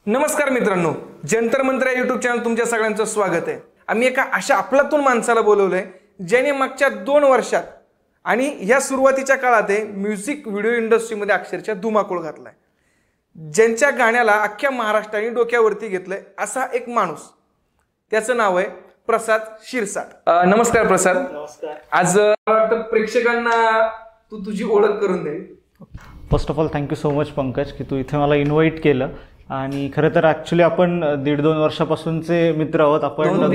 नमस्कार मित्रांनो, जंतर मंत्र यूट्यूब चॅनल तुमच्या सगळ्यांचं स्वागत आहे। आम्ही एका अशा आपलातून माणसाला बोलवलंय ज्याने मागच्या 2 वर्षात आणि या सुरुवातीच्या काळात म्युझिक व्हिडिओ इंडस्ट्रीमध्ये अक्षरशः धुमाकूळ घातलाय। ज्यांच्या गाण्याला अख्ख्या महाराष्ट्राने डोक्यावरती घेतलंय असा एक माणूस, त्याचं नाव आहे प्रसाद शिरसाट। नमस्कार प्रसाद। नमस्कार। आज प्रेक्षकांना तू तुझी ओळख करून दे। First of all thank you so much Pankaj की तू इथे मला इन्व्हाइट केलं। आणि खरं तर ॲक्च्युली आपण 1.5-2 वर्षापासूनचे मित्र आहोत। आपण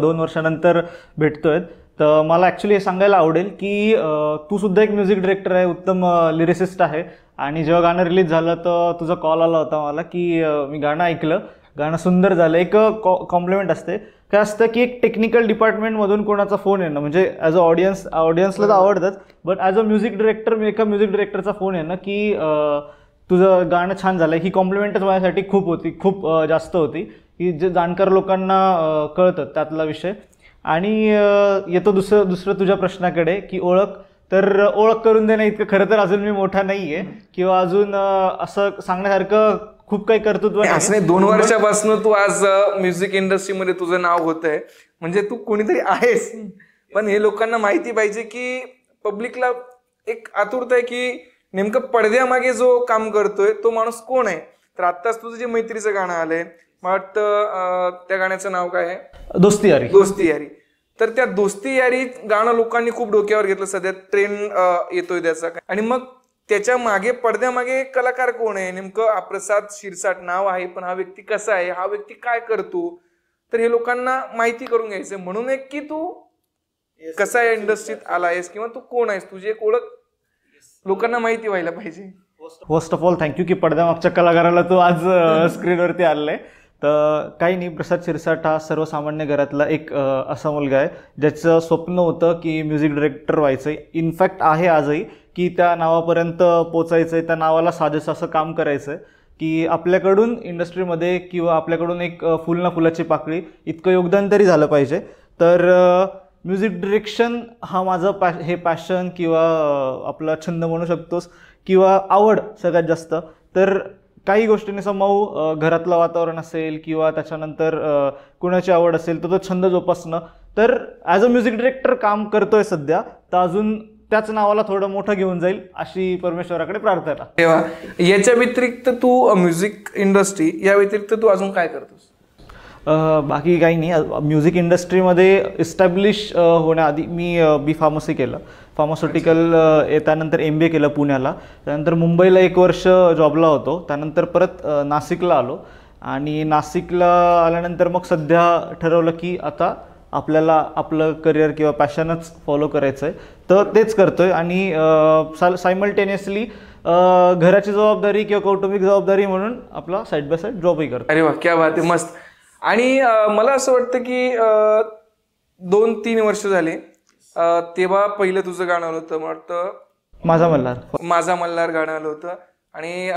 2 वर्षानंतर भेटतोय। तर मला ॲक्च्युली हे सांगायला आवडेल की तू सुद्धा एक म्युझिक डिरेक्टर आहे, उत्तम लिरिसिस्ट आहे। आणि जेव्हा गाणं रिलीज झालं तर तुझा कॉल आला होता मला की मी गाणं ऐकलं, गाणं सुंदर झालं। एक कॉम्प्लिमेंट असते, काय असतं की एक टेक्निकल डिपार्टमेंटमधून कोणाचा फोन येणं म्हणजे ॲज अ ऑडियन्सला तर आवडतंच, but as a music director मी एका म्युझिक डिरेक्टरचा फोन येणं की तुझं गाणं छान झालं, ही कॉम्प्लिमेंटच माझ्यासाठी खूप जास्त होती की जे जाणकार लोकांना कळतं त्यातला विषय। आणि येतो दुसरं तुझ्या प्रश्नाकडे की ओळख करून देणं इतकं खरं तर अजून मी मोठा नाही आहे किंवा अजून असं सांगण्यासारखं खूप काही कर्तृत्व नाही। असं 2 वर्षापासून तू आज म्युझिक इंडस्ट्रीमध्ये तुझं नाव होतंय म्हणजे तू कोणीतरी आहेस। पण हे लोकांना माहिती पाहिजे की पब्लिकला एक आतुरता आहे की नेमकं पडद्यामागे जो काम करतोय तो माणूस कोण आहे। तर आत्ताच तुझं जे मैत्रीचं गाणं आलंय, मला वाटतं त्या गाण्याचं नाव काय आहे? दोस्ती यारी। तर त्या दोस्ती यारी गाणं लोकांनी खूप डोक्यावर घेतलं, सध्या ट्रेंड येतोय त्याचा। आणि मग त्याच्या मागे पडद्यामागे कलाकार कोण आहे नेमकं? प्रसाद शिरसाट नाव आहे, पण हा व्यक्ती कसा आहे, हा व्यक्ती काय करतो, तर हे लोकांना माहिती करून घ्यायचं। म्हणून एक की तू कसा या इंडस्ट्रीत आला आहेस किंवा तू कोण आहेस, तुझी एक ओळख लोकांना माहिती व्हायला पाहिजे। फर्स्ट ऑफ ऑल थँक्यू की पडद्यामागच्या कलाकाराला तू आज स्क्रीनवरती आलाय। तर काही नाही, प्रसाद शिरसाट हा सर्वसामान्य घरातला एक असा मुलगा आहे ज्याचं स्वप्न होतं की म्युझिक डिरेक्टर व्हायचंय। इनफॅक्ट आहे आजही की त्या नावापर्यंत पोचायचंय, त्या नावाला साजेसं असं काम करायचंय की आपल्याकडून इंडस्ट्रीमध्ये किंवा आपल्याकडून एक फुल ना फुलाची पाकळी इतकं योगदान तरी झालं पाहिजे। तर म्युझिक डिरेक्शन हा माझं हे पॅशन किंवा आपला छंद म्हणू शकतोस किंवा आवड सगळ्यात जास्त। तर काही गोष्टींनी समाऊ घरातलं वातावरण असेल किंवा त्याच्यानंतर कुणाची आवड असेल तर तो छंद जोपासणं। तर ॲज अ म्युझिक डिरेक्टर काम करतोय सध्या, तर अजून त्याच नावाला थोडं मोठं घेऊन जाईल अशी परमेश्वराकडे प्रार्थना। तेव्हा याच्या व्यतिरिक्त तू म्युझिक इंडस्ट्री या व्यतिरिक्त तू अजून काय करतोस? बाकी काही नाही। म्युझिक इंडस्ट्रीमध्ये इस्टॅब्लिश होण्याआधी मी B.Pharmacy केलं, फार्मास्युटिकल, त्यानंतर MBA केलं पुण्याला, त्यानंतर मुंबईला 1 वर्ष जॉबला होतो, त्यानंतर परत नाशिकला आलो। आणि नाशिकला आल्यानंतर मग सध्या ठरवलं की आता आपल्याला आपलं करिअर किंवा पॅशनच फॉलो करायचं आहे, तर तेच करतोय। आणि सायमल्टेनियसली घराची जबाबदारी किंवा कौटुंबिक जबाबदारी म्हणून आपला साईड बाय साईड जॉबही करतो। अरे वा, क्या बात आहे, मस्त। आणि मला असं वाटतं की 2-3 वर्ष झाले तेव्हा पहिलं तुझं गाणं आलं होतं, मला वाटतं माझा मल्हार गाणं आलं होतं। आणि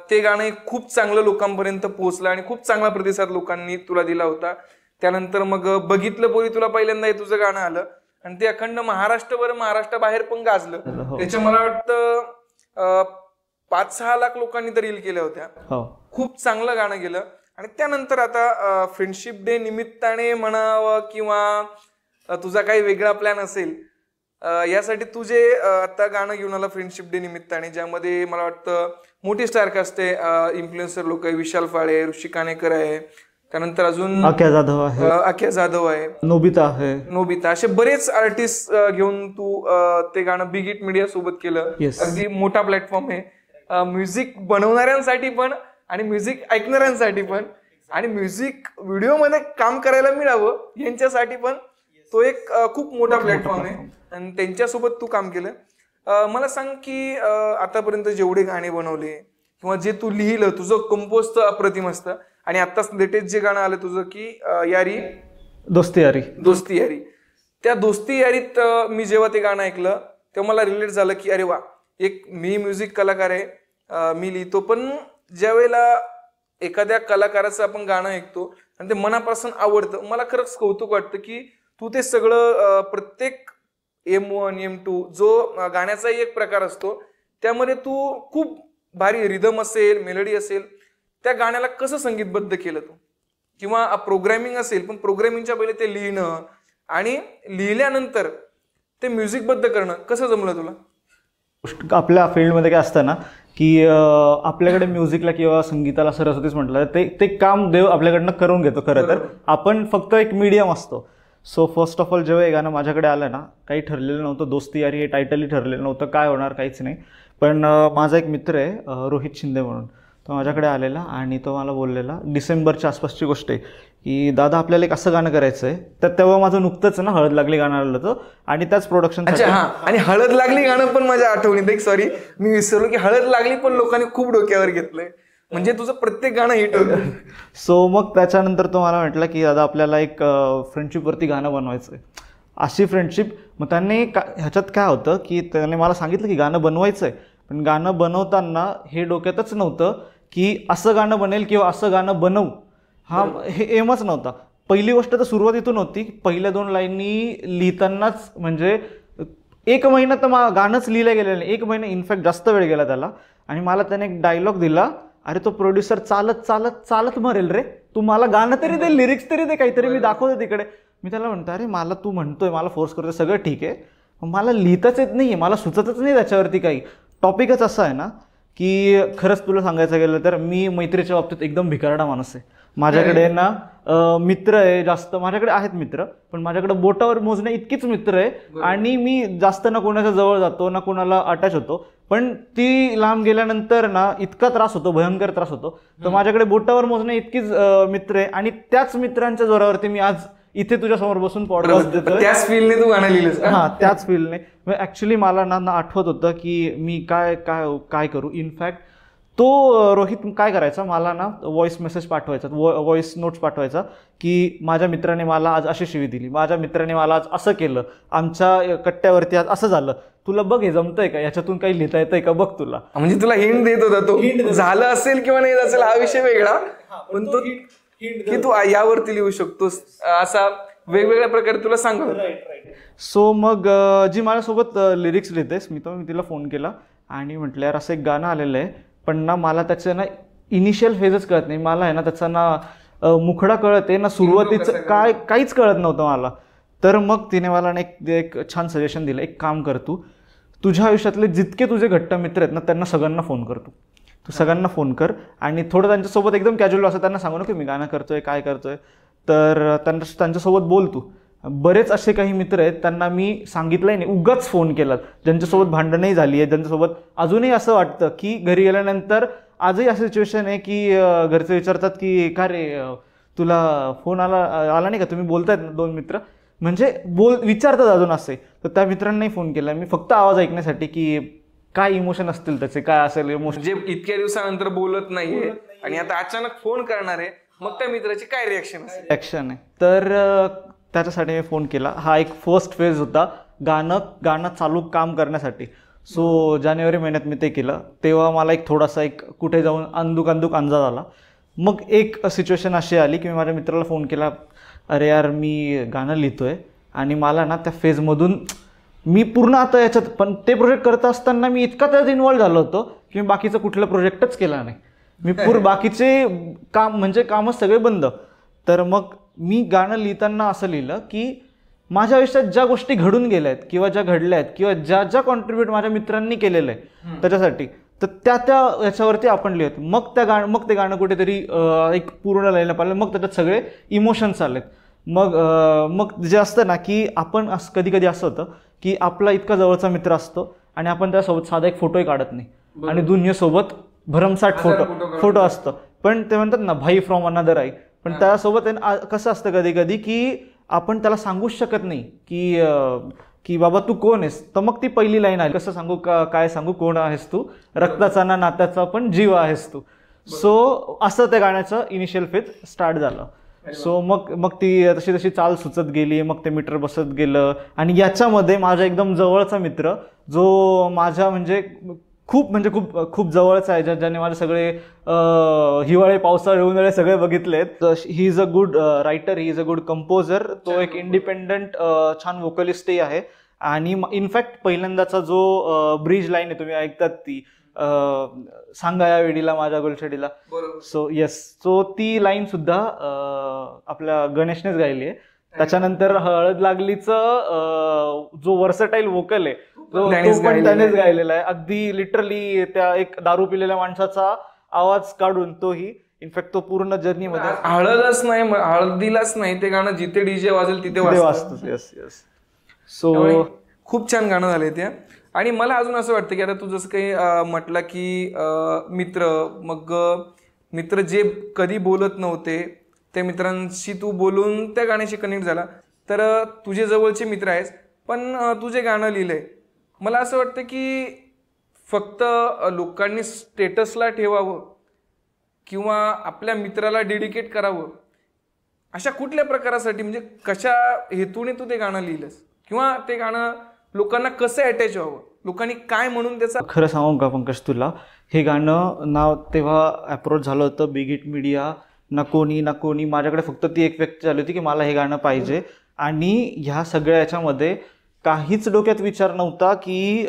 ते गाणं खूप चांगलं लोकांपर्यंत पोहोचलं आणि खूप चांगला प्रतिसाद लोकांनी तुला दिला होता। त्यानंतर मग बघितलं पोरी तुला पहिल्यांदा हे तुझं गाणं आलं आणि ते अखंड महाराष्ट्राबाहेर पण गाजलं। त्याच्या मला वाटतं 5-6 लाख लोकांनी तर रील केल्या होत्या। खूप चांगलं गाणं गेलं। आणि त्यानंतर आता फ्रेंडशिप डे निमित्ताने म्हणावं किंवा तुझा काही वेगळा प्लॅन असेल, यासाठी तुझे आता गाणं घेऊन आला फ्रेंडशिप डे निमित्ताने, ज्यामध्ये मला वाटतं मोठी स्टारकास्ट आहे, इन्फ्लुएन्सर लोक आहे, विशाल फाळे, ऋषी काणेकर आहे, त्यानंतर अजून आख्या जाधव आहे, नोबिता, असे बरेच आर्टिस्ट घेऊन तू ते गाणं बिग हिट मीडिया सोबत केलं। अगदी मोठा प्लॅटफॉर्म आहे म्युझिक बनवणाऱ्यांसाठी पण आणि म्युझिक ऐकणाऱ्यांसाठी पण, आणि म्युझिक व्हिडिओमध्ये काम करायला मिळावं यांच्यासाठी पण तो एक खूप मोठा प्लॅटफॉर्म आहे आणि त्यांच्यासोबत तू काम केलं। मला सांग की आतापर्यंत जेवढे गाणे बनवले किंवा जे तू लिहिलं, तुझं कंपोज तर अप्रतिम असतं, आणि आत्ताच लेटेस्ट जे गाणं आलं तुझं की दोस्ती यारी, त्या दोस्ती यारीत मी जेव्हा ते गाणं ऐकलं तेव्हा मला रिलेट झालं की अरे वा, एक मी म्युझिक कलाकार आहे, मी लिहितो, पण ज्या वेळेला एखाद्या कलाकाराचं आपण गाणं ऐकतो आणि ते मनापासून आवडतं, मला खरंच कौतुक वाटतं की तू ते सगळं प्रत्येक M1 M2 जो गाण्याचाही एक प्रकार असतो त्यामध्ये तू खूप भारी रिदम असेल, मेलोडी असेल, त्या गाण्याला कसं संगीतबद्ध केलं तू? किंवा प्रोग्रॅमिंग असेल, पण प्रोग्रॅमिंगच्या पहिले ते लिहिणं आणि लिहिल्यानंतर ते म्युझिकबद्ध करणं कसं जमलं तुला? आपल्या फील्डमध्ये काय असतं ना की आपल्याकडे म्युझिकला किंवा संगीताला सरस्वतीच म्हटलं ते काम देव आपल्याकडनं करून घेतो. खरं तर आपण फक्त एक मीडियम असतो. सो फर्स्ट ऑफ ऑल जेव्हा हे गाणं माझ्याकडे आलं ना, काही ठरलेलं नव्हतं, दोस्ती यारी हे टायटलही ठरलेलं नव्हतं, काय होणार काहीच नाही. पण माझा एक मित्र आहे रोहित शिंदे म्हणून, तो माझ्याकडे आलेला आणि तो मला बोललेला, डिसेंबरच्या आसपासची गोष्ट आहे, की दादा आपल्याला एक असं गाणं करायचं आहे. तर तेव्हा माझं नुकतंच ना हळद लागली गाणं आलं होतं आणि त्याच प्रोडक्शन. आणि हळद लागली गाणं पण माझ्या आठवणीत एक, सॉरी मी विसरलो, की हळद लागली पण लोकांनी खूप डोक्यावर घेतलंय, म्हणजे तुझं प्रत्येक गाणं हिट होतं. सो मग त्याच्यानंतर तो मला म्हटलं की दादा आपल्याला एक फ्रेंडशिपवरती गाणं बनवायचं आहे. अशी फ्रेंडशिप. मग त्यांनी ह्याच्यात काय होतं की त्याने मला सांगितलं की गाणं बनवायचं आहे, पण गाणं बनवताना हे डोक्यातच नव्हतं की असं गाणं बनेल किंवा असं गाणं बनवू, हा हे एमच नव्हता. पहिली गोष्ट तर सुरुवातीतून होती, पहिल्या 2 लाईनी लिहितानाच म्हणजे 1 महिना तर गाणंच लिहिलं गेलेलं नाही, 1 महिना इनफॅक्ट जास्त वेळ गेला त्याला. आणि मला त्याने एक डायलॉग दिला, अरे तो प्रोड्युसर चालत चालत चालत मरेल रे, तू मला गाणं तरी दे, लिरिक्स तरी दे, काहीतरी मी दाखवतो तिकडे. मी त्याला म्हणतो, अरे मला तू म्हणतोय, मला फोर्स करतोय, सगळं ठीक आहे, मला लिहिताच येत नाही, मला सुचतच नाही त्याच्यावरती काही. टॉपिकच असं आहे ना की खरंच तुला सांगायचं गेलं तर मी मैत्रीच्या बाबतीत एकदम भिकारडा माणूस आहे. माझ्याकडे ना मित्र आहे जास्त, माझ्याकडे आहेत मित्र, पण माझ्याकडे बोटावर मोजण्या इतकीच मित्र आहे. आणि मी जास्त ना कोणाच्या जवळ जातो ना कोणाला अटॅच होतो, पण ती लांब गेल्यानंतर ना इतका त्रास होतो, भयंकर त्रास होतो. तर माझ्याकडे बोटावर मोजण्या इतकीच मित्र आहे आणि त्याच मित्रांच्या जोरावरती मी आज इथे तुझ्या समोर बसून पॉडकास्ट देतो. त्याच फील्डने तू गाणं लिहिलंस? हां, त्याच फील्डने. ऍक्च्युली मला ना आठवत होतं की मी काय काय काय करू. इनफॅक्ट तो रोहित काय करायचा, मला ना व्हॉइस मेसेज पाठवायचा, व्हॉइस नोट्स पाठवायचा की माझ्या मित्राने मला आज अशी शिवी दिली, माझ्या मित्राने मला आज असं केलं, आमच्या कट्ट्यावरती आज असं झालं, तुला बघ हे जमतंय का, याच्यातून काही लिहिता येतंय का, बघ तुला. म्हणजे तुला हिंट देत होता तो, झालं असेल किंवा नाही असेल हा विषय वेगळा, पण तो की तू यावरती लिहू शकतोस असा वेगवेगळ्या प्रकारे तुला सांगत. सो मग जी माझ्यासोबत लिरिक्स लिहितेस मी तिला फोन केला आणि म्हटलं यार असं एक गाणं आलेलं आहे, पण ना मला त्याचं ना इनिशियल फेजच कळत नाही, मला आहे ना त्याचा ना मुखडा कळत आहे ना सुरुवातीचं काहीच कळत नव्हतं मला. तर मग तिने मला ना एक छान सजेशन दिलं, एक काम कर, तू तुझ्या आयुष्यातले जितके तुझे घट्ट मित्र आहेत ना त्यांना सगळ्यांना फोन कर, तू सगळ्यांना फोन कर आणि थोडं त्यांच्यासोबत एकदम कॅज्युअल असं त्यांना सांगू नको मी गाणं करतोय काय करतोय, तर त्यांच्यासोबत बोल तू. बरेच असे काही मित्र आहेत त्यांना मी सांगितलंय नाही, उगाच फोन केला, ज्यांच्यासोबत भांडणही झाली आहे, ज्यांच्यासोबत अजूनही असं वाटतं की घरी गेल्यानंतर आजही असं सिच्युएशन आहे की घरचे विचारतात की का रे तुला फोन आला नाही का, तुम्ही बोलतायत ना 2 मित्र, म्हणजे विचारतात अजून असे. तर त्या मित्रांनाही फोन केला मी फक्त आवाज ऐकण्यासाठी की काय इमोशन असतील त्याचे, काय असेल इमोशन, जे इतक्या दिवसानंतर बोलत नाहीये आणि आता अचानक फोन करणार आहे, मग त्या मित्राची काय रिॲक्शन आहे. तर त्याच्यासाठी मी फोन केला. हा एक फर्स्ट फेज होता गाणं चालू काम करण्यासाठी. सो जानेवारी महिन्यात मी ते केलं. तेव्हा मला एक थोडासा कुठे जाऊन अंदूक अंदाज आला. मग एक सिच्युएशन अशी आली की मी माझ्या मित्राला फोन केला, अरे यार मी गाणं लिहितोय आणि मला ना त्या फेजमधून मी पूर्ण आता याच्यात, पण ते प्रोजेक्ट करत असताना मी इतका त्यात इन्व्हॉल्व झालो होतो की मी बाकीचं कुठलं प्रोजेक्टच केला नाही. मी बाकीचे काम म्हणजे कामच सगळे बंद. तर मग मी गाणं लिहिताना असं लिहिलं की माझ्या आयुष्यात ज्या गोष्टी घडून गेल्या आहेत किंवा ज्या घडल्या आहेत किंवा ज्या कॉन्ट्रीब्यूट माझ्या मित्रांनी केलेलं आहे त्याच्यासाठी, तर त्या याच्यावरती आपण लिहित. मग ते गाणं कुठेतरी एक पूर्ण लाईनला पाहिलं, मग त्याच्यात सगळे इमोशन्स आलेत. मग जे असतं ना की आपण कधी कधी असं होतं की आपला इतका जवळचा मित्र असतो आणि आपण त्यासोबत साधा एक फोटोही काढत नाही आणि दुनियेसोबत भरमसाठ फोटो असतो, पण ते म्हणतात ना भाई फ्रॉम अनदर आई. पण त्यासोबत कसं असतं कधी कधी की आपण त्याला सांगूच शकत नाही की बाबा तू कोण आहेस. तर मग ती पहिली लाईन आली, कसं सांगू काय सांगू, कोण आहेस तू, रक्ताचा ना नात्याचा पण जीव आहेस तू. सो असं त्या गाण्याचं इनिशियल फेज स्टार्ट झालं. सो मग ती तशी चाल सुचत गेली, मग ते मीटर बसत गेलं. आणि याच्यामध्ये माझा एकदम जवळचा मित्र जो माझ्या म्हणजे खूप जवळचा आहे, ज्याने माझे सगळे हिवाळे पावसाळे उन्हाळे सगळे ब्रिजलेत. He is a good writer, he is a good composer. तो एक इंडिपेंडंट छान वोकलिस्टही आहे. आणि इनफॅक्ट पहिल्यांदाचा जो ब्रिज लाईन आहे तुम्ही ऐकतात ती सांगा या वेळीला माझ्या गुलछडीला. सो येस, सो ती लाईन सुद्धा आपल्या गणेशनेच गायली आहे. त्याच्यानंतर हळद लागलीचं जो वर्सटाईल वोकल आहे तो पण त्यानेच गायलेला आहे. अगदी लिटरली त्या एक दारू पिलेल्या माणसाचा आवाज काढून तोही, इनफॅक्ट तो पूर्ण जर्नी मध्ये हळदच नाही, हळदीलाच नाही, ते गाणं जिथे डीजे वाजेल तिथे वाजतो. Yes yes. सो खूप छान गाणं झालंय ते. आणि मला अजून असं वाटतं की आता तू जसं काही म्हटलं की मित्र जे कधी बोलत नव्हते त्या मित्रांशी तू बोलून त्या गाण्याशी कनेक्ट झाला. तर तुझे जवळचे मित्र आहेस, पण तू जे गाणं लिहिलंय मला असं वाटतं की फक्त लोकांनी स्टेटसला ठेवावं किंवा आपल्या मित्राला डेडिकेट करावं अशा कुठल्या प्रकारासाठी, म्हणजे कशा हेतूने तू ते गाणं लिहिलंस, किंवा ते गाणं लोकांना कसं अटॅच व्हावं, लोकांनी काय म्हणून त्याचा. खरं सांगू का पंकज तुला, हे गाणं नाव तेव्हा अप्रोच झालं होतं बिग हिट मीडिया, ना कोणी माझ्याकडे फक्त ती एक व्यक्ती झाली होती की मला हे गाणं पाहिजे. आणि ह्या सगळ्या याच्यामध्ये काहीच डोक्यात विचार नव्हता की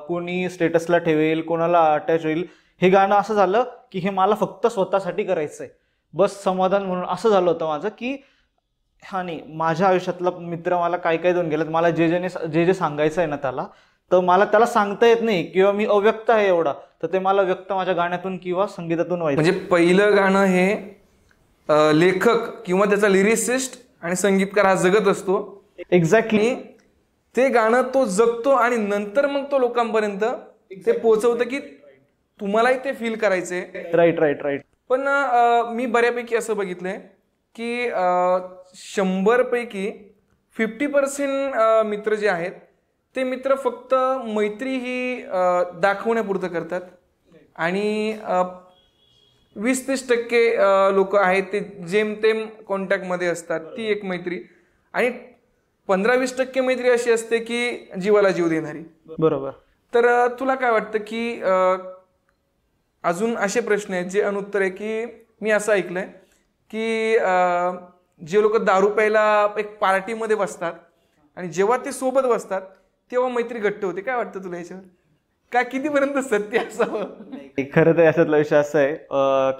कोणी स्टेटसला ठेवेल, कोणाला अटॅच होईल. हे गाणं असं झालं की हे मला फक्त स्वतःसाठी करायचंय, बस समाधान म्हणून असं झालं होतं माझं की हा नाही, माझ्या आयुष्यातला मित्र मला काय काय देऊन गेलं, मला जे सांगायचं आहे ना त्याला, तर मला त्याला सांगता येत नाही किंवा मी अव्यक्त आहे एवढा, तर ते मला व्यक्त माझ्या गाण्यातून किंवा संगीतातून व्हायचं. म्हणजे पहिलं गाणं हे लेखक किंवा त्याचा लिरिसिस्ट आणि संगीतकार हा जगत असतो. एक्झॅक्टली. ते गाणं तो जगतो आणि नंतर मग तो लोकांपर्यंत ते पोहोचवतं की तुम्हालाही ते फील करायचंय. राईट. पण मी बऱ्यापैकी असं बघितलंय की 100 पैकी 50% मित्र जे आहेत ते मित्र फक्त मैत्री ही दाखवण्यापुरतं करतात आणि 20-30% लोक आहेत ते जेमतेम कॉन्टॅक्टमध्ये असतात, ती एक मैत्री. आणि 15-20% मैत्री अशी असते की जीवाला जीव देणारी. बरोबर. तर तुला काय वाटतं की अजून असे प्रश्न आहेत जे अनुत्तर आहे की मी असं ऐकलंय की जे लोक दारू प्यायला एक पार्टीमध्ये बसतात आणि जेव्हा ते सोबत बसतात तेव्हा मैत्री घट्ट होते. काय वाटतं तुला याच्यावर? काय कितीपर्यंत सत्य असावं? खरं तर याच्यातला विषय असा आहे,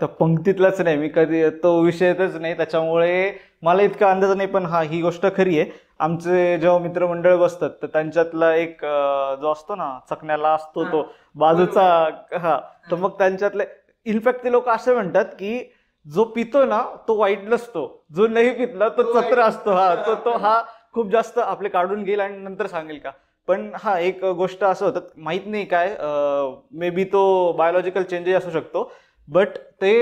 तर पंक्तीतलाच नाही, मी कधी तो विषयच नाही, त्याच्यामुळे मला इतका अंदाज नाही. पण ही गोष्ट खरी आहे. आमचे जेव्हा मित्रमंडळ बसतात तर त्यांच्यातला एक जो असतो ना चकण्याला असतो तो बाजूचा, तर मग त्यांच्यातले इनफॅक्ट ते लोक असे म्हणतात की जो पितो ना तो वाईट नसतो, जो नाही पितला तो चत्र असतो. तो खूप जास्त आपले काढून घेईल आणि नंतर सांगेल का. पण एक गोष्ट असं होतं, माहित नाही काय, मे बी तो बायोलॉजिकल चेंजेस असू शकतो, बट ते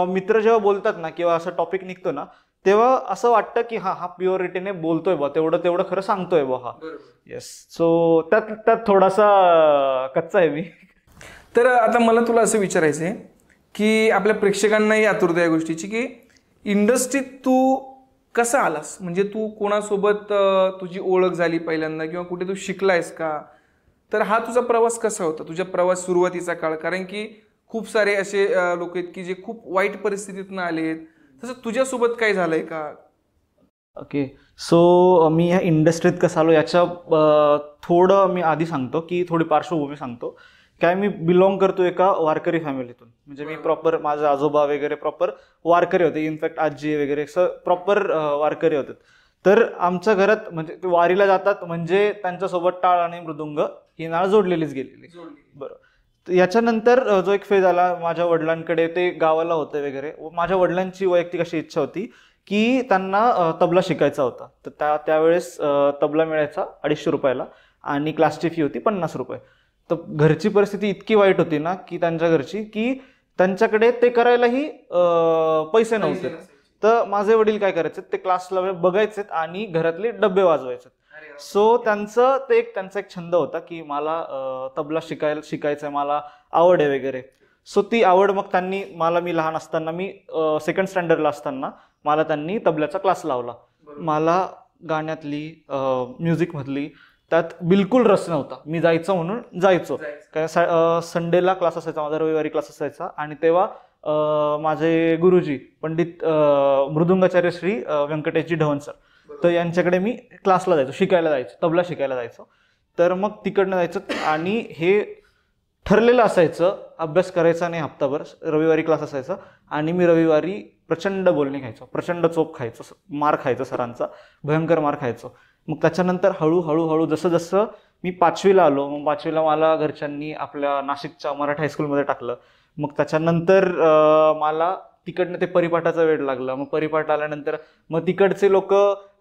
मित्र जेव्हा बोलतात ना किंवा असं टॉपिक निघतो ना तेव्हा असं वाटतं की हा प्युअरिटीने बोलतोय बा, तेवढं खरं सांगतोय बा. येस. सो त्यात थोडासा कच्चा आहे मी. तर आता मला तुला असं विचारायचंय की आपल्या प्रेक्षकांनाही आतुरता या गोष्टीची की इंडस्ट्रीत तू कसा आलास, म्हणजे तू कोणासोबत तुझी ओळख झाली पहिल्यांदा किंवा कुठे तू शिकलायस का, तर हा तुझा प्रवास कसा होता, तुझा प्रवास सुरुवातीचा काळ? कारण की खूप सारे असे लोक आहेत की जे खूप वाईट परिस्थितीतून आलेत, तसं तुझ्यासोबत काय झालंय का? ओके. सो मी ह्या इंडस्ट्रीत कसं आलो याच्या थोडं मी आधी सांगतो की थोडी पार्श्वभूमी सांगतो. काय, मी बिलॉंग करतो एका वारकरी फॅमिलीतून, म्हणजे मी प्रॉपर, माझे आजोबा वगैरे प्रॉपर वारकरी होते, इनफॅक्ट आजी वगैरे प्रॉपर वारकरी होते. तर आमच्या घरात म्हणजे ते वारीला जातात म्हणजे त्यांच्यासोबत टाळ आणि मृदुंग ही नाळ जोडलेलीच गेलेली. बरं. याच्यानंतर जो एक फेज आला, माझ्या वडिलांकडे ते गावाला होते वगैरे. माझ्या वडिलांची वैयक्तिक अशी इच्छा होती की त्यांना तबला शिकायचा होता. तर त्यावेळेस तबला मिळायचा 250 रुपयाला आणि क्लासची फी होती 50 रुपये. तर घरची परिस्थिती इतकी वाईट होती ना की त्यांच्या घरची, की त्यांच्याकडे ते करायलाही पैसे नव्हते. तर माझे वडील काय करायचे, ते क्लासला बघायचे आणि घरातले डब्बे वाजवायचे. सो त्यांचा एक छंद होता की मला तबला शिकायचा आहे, मला आवड आहे वगैरे. सो ती आवड मग त्यांनी मी लहान असताना, मी 2nd स्टँडर्डला असताना मला त्यांनी तबल्याचा क्लास लावला. मला गाण्यातली, म्युझिकमधली त्यात बिलकुल रस नव्हता. मी जायचं म्हणून जायचो, कारण संडेला क्लास असायचा माझा, रविवारी क्लास असायचा. आणि तेव्हा माझे गुरुजी पंडित मृदुंगाचार्य श्री व्यंकटेशजी ढवण सर, तर यांच्याकडे मी क्लासला जायचो, तबला शिकायला जायचो. तर मग तिकडनं जायचं आणि हे ठरलेलं असायचं अभ्यास करायचा नाही हप्ताभर, रविवारी क्लास असायचा आणि मी रविवारी प्रचंड बोलणे खायचो, प्रचंड चोप खायचो, मार खायचो सरांचा, भयंकर मार खायचो. मग त्याच्यानंतर हळूहळू जसं जसं मी 5वीला आलो, मग 5वीला मला घरच्यांनी आपल्या नाशिकच्या मराठी हायस्कूलमध्ये टाकलं. मग त्याच्यानंतर मला तिकडनं ते परिपाठाचा वेळ लागला. मग परिपाठ आल्यानंतर मग तिकडचे लोक